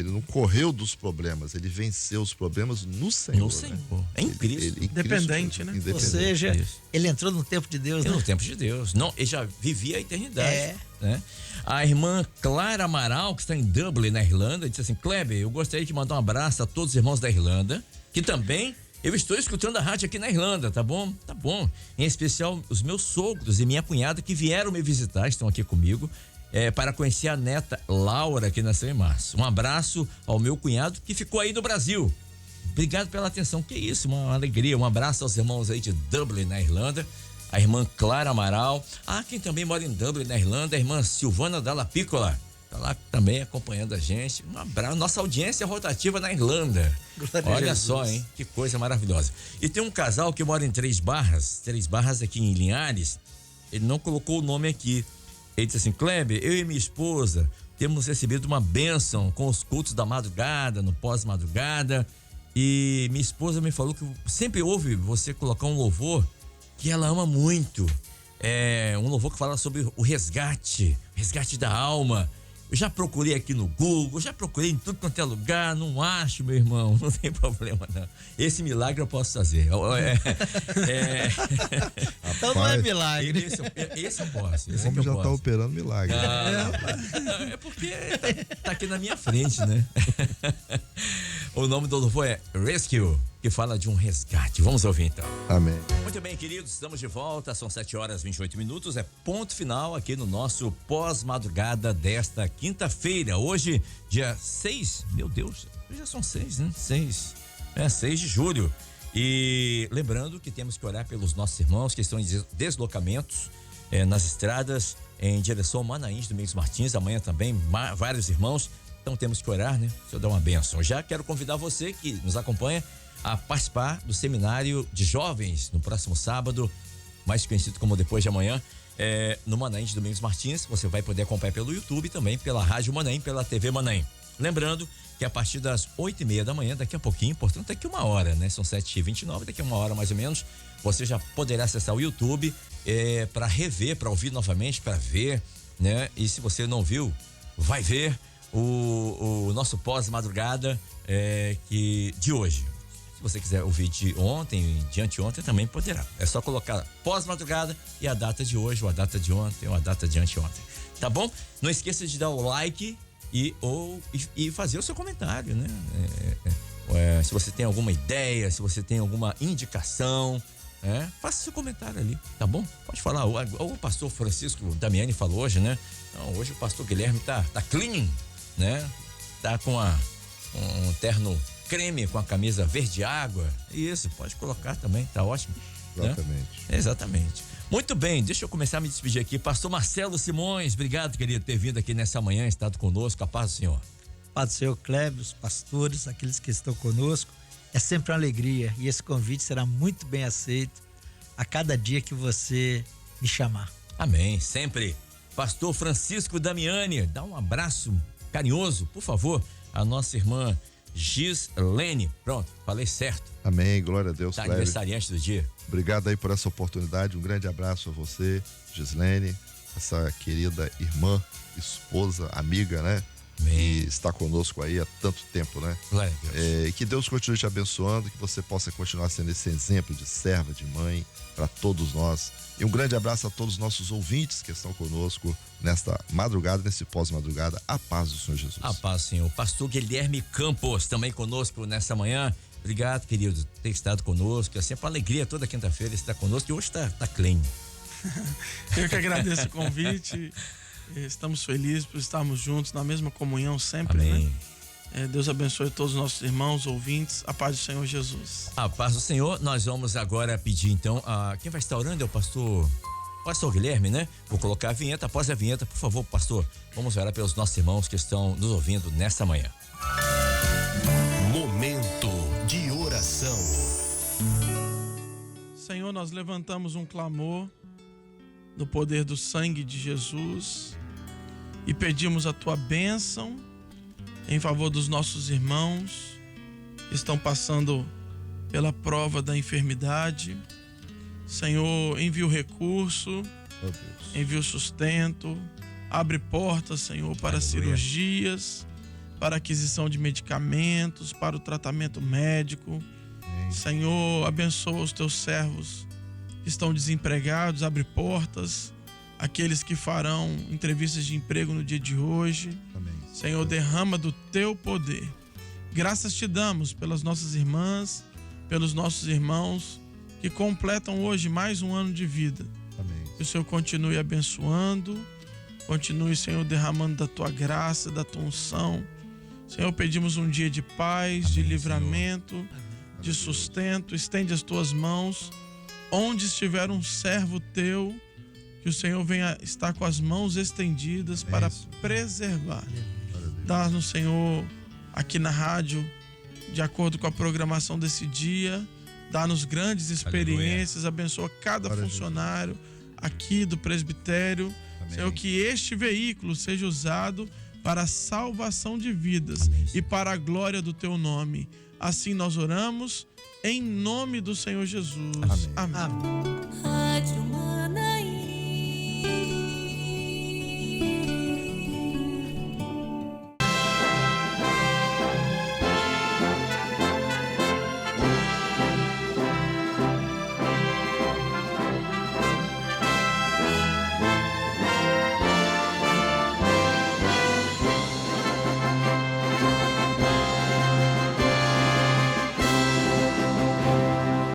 não correu dos problemas, ele venceu os problemas no Senhor. No Senhor. É em Cristo. Independente, né? Independente. Ou seja, Isso. ele entrou no tempo de Deus, É né? no tempo de Deus. Não, ele já vivia a eternidade. É. Né? A irmã Clara Amaral, que está em Dublin, na Irlanda, disse assim: Kleber, eu gostaria de mandar um abraço a todos os irmãos da Irlanda, que também eu estou escutando a rádio aqui na Irlanda, tá bom? Tá bom. Em especial os meus sogros e minha cunhada que vieram me visitar, estão aqui comigo, para conhecer a neta Laura, que nasceu em março. Um abraço ao meu cunhado que ficou aí no Brasil. Obrigado pela atenção. Que isso, uma alegria. Um abraço aos irmãos aí de Dublin, na Irlanda. A irmã Clara Amaral. Quem também mora em Dublin, na Irlanda, a irmã Silvana Dalla Piccola. Tá lá também acompanhando a gente. Um abraço. Nossa audiência rotativa na Irlanda. Glória a Olha Jesus. só, hein? Que coisa maravilhosa. E tem um casal que mora em Três Barras aqui em Linhares. Ele não colocou o nome aqui. Ele disse assim: Kleber, eu e minha esposa temos recebido uma bênção com os cultos da madrugada, no pós-madrugada. E minha esposa me falou que sempre ouve você colocar um louvor que ela ama muito. É um louvor que fala sobre o resgate da alma. Eu já procurei aqui no Google, já procurei em tudo quanto é lugar, não acho, meu irmão, não tem problema não. Esse milagre eu posso fazer. Então não é milagre. Esse eu posso. O Esse é que homem eu já posso. está operando milagre. É porque tá aqui na minha frente, né? O nome do louvor é Rescue, que fala de um resgate. Vamos ouvir então. Amém. Muito bem, queridos, estamos de volta. São 7h28. É ponto final aqui no nosso pós-madrugada desta quinta-feira. Hoje, dia 6. Meu Deus, já são 6, né? 6 de julho. E lembrando que temos que orar pelos nossos irmãos que estão em deslocamentos nas estradas em direção ao Manaim de Domingos Martins. Amanhã também vários irmãos. Então temos que orar, né? O Senhor dá uma bênção. Já quero convidar você que nos acompanha a participar do seminário de jovens no próximo sábado, mais conhecido como Depois de Amanhã, no Manaim de Domingos Martins. Você vai poder acompanhar pelo YouTube também, pela Rádio Manaim, pela TV Manaim. Lembrando que a partir das 8h30 da manhã, daqui a pouquinho, portanto daqui uma hora, né? São 7h29, daqui a uma hora mais ou menos, você já poderá acessar o YouTube para rever, para ouvir novamente, para ver, né? E se você não viu, vai ver o nosso pós-madrugada de hoje. Se você quiser ouvir de ontem, de anteontem, também poderá. É só colocar pós-madrugada e a data de hoje, ou a data de ontem, ou a data de anteontem. Tá bom? Não esqueça de dar o like e fazer o seu comentário, né? Se você tem alguma ideia, se você tem alguma indicação, faça seu comentário ali, tá bom? Pode falar. O pastor Francisco Damiani falou hoje, né? Então, hoje o pastor Guilherme tá clean, né? Tá com um terno creme com a camisa verde água. Isso, pode colocar também, tá ótimo. Exatamente. Né? Exatamente. Muito bem, deixa eu começar a me despedir aqui. Pastor Marcelo Simões, obrigado, querido, por ter vindo aqui nessa manhã, estado conosco. A paz do Senhor. Paz do Senhor, Cléber, os pastores, aqueles que estão conosco. É sempre uma alegria e esse convite será muito bem aceito a cada dia que você me chamar. Amém, sempre. Pastor Francisco Damiani, dá um abraço carinhoso, por favor, a nossa irmã Gislene. Pronto, falei certo. Amém, glória a Deus. Tá aniversariante do dia. Obrigado aí por essa oportunidade, um grande abraço a você, Gislene, essa querida irmã, esposa, amiga, né? Amém. Que está conosco aí há tanto tempo, né? Glória a Deus. Que Deus continue te abençoando, que você possa continuar sendo esse exemplo de serva, de mãe, para todos nós. E um grande abraço a todos os nossos ouvintes que estão conosco nesta madrugada, nesse pós-madrugada. A paz do Senhor Jesus. A paz, Senhor. Pastor Guilherme Campos, também conosco nessa manhã. Obrigado, querido, por ter estado conosco. É sempre uma alegria toda quinta-feira estar conosco e hoje tá clean. Eu que agradeço o convite. Estamos felizes por estarmos juntos na mesma comunhão sempre. Amém. Né? Deus abençoe todos os nossos irmãos, ouvintes. A paz do Senhor Jesus. A paz do Senhor. Nós vamos agora pedir então quem vai estar orando é o pastor Guilherme, né? Vou colocar a vinheta. Após a vinheta, por favor, pastor, vamos orar pelos nossos irmãos que estão nos ouvindo nessa manhã. Momento de oração. Senhor, nós levantamos um clamor no poder do sangue de Jesus e pedimos a tua bênção em favor dos nossos irmãos que estão passando pela prova da enfermidade. Senhor, envia o recurso, envia o sustento, abre portas, Senhor, para cirurgias, para aquisição de medicamentos, para o tratamento médico. Senhor, abençoa os teus servos que estão desempregados, abre portas, aqueles que farão entrevistas de emprego no dia de hoje. Amém. Senhor, derrama do teu poder. Graças te damos pelas nossas irmãs, pelos nossos irmãos que completam hoje mais um ano de vida. Amém. Que o Senhor continue abençoando, continue, Senhor, derramando da tua graça, da tua unção. Senhor, pedimos um dia de paz, Amém, de livramento, Senhor. de sustento. Estende as tuas mãos onde estiver um servo teu, que o Senhor venha estar com as mãos estendidas para preservar. Dá-nos, Senhor, aqui na rádio, de acordo com a programação desse dia, dá-nos grandes experiências, abençoa cada funcionário aqui do presbitério. Amém. Senhor, que este veículo seja usado para a salvação de vidas. Amém, e para a glória do teu nome. Assim nós oramos em nome do Senhor Jesus. Amém. Amém. Amém.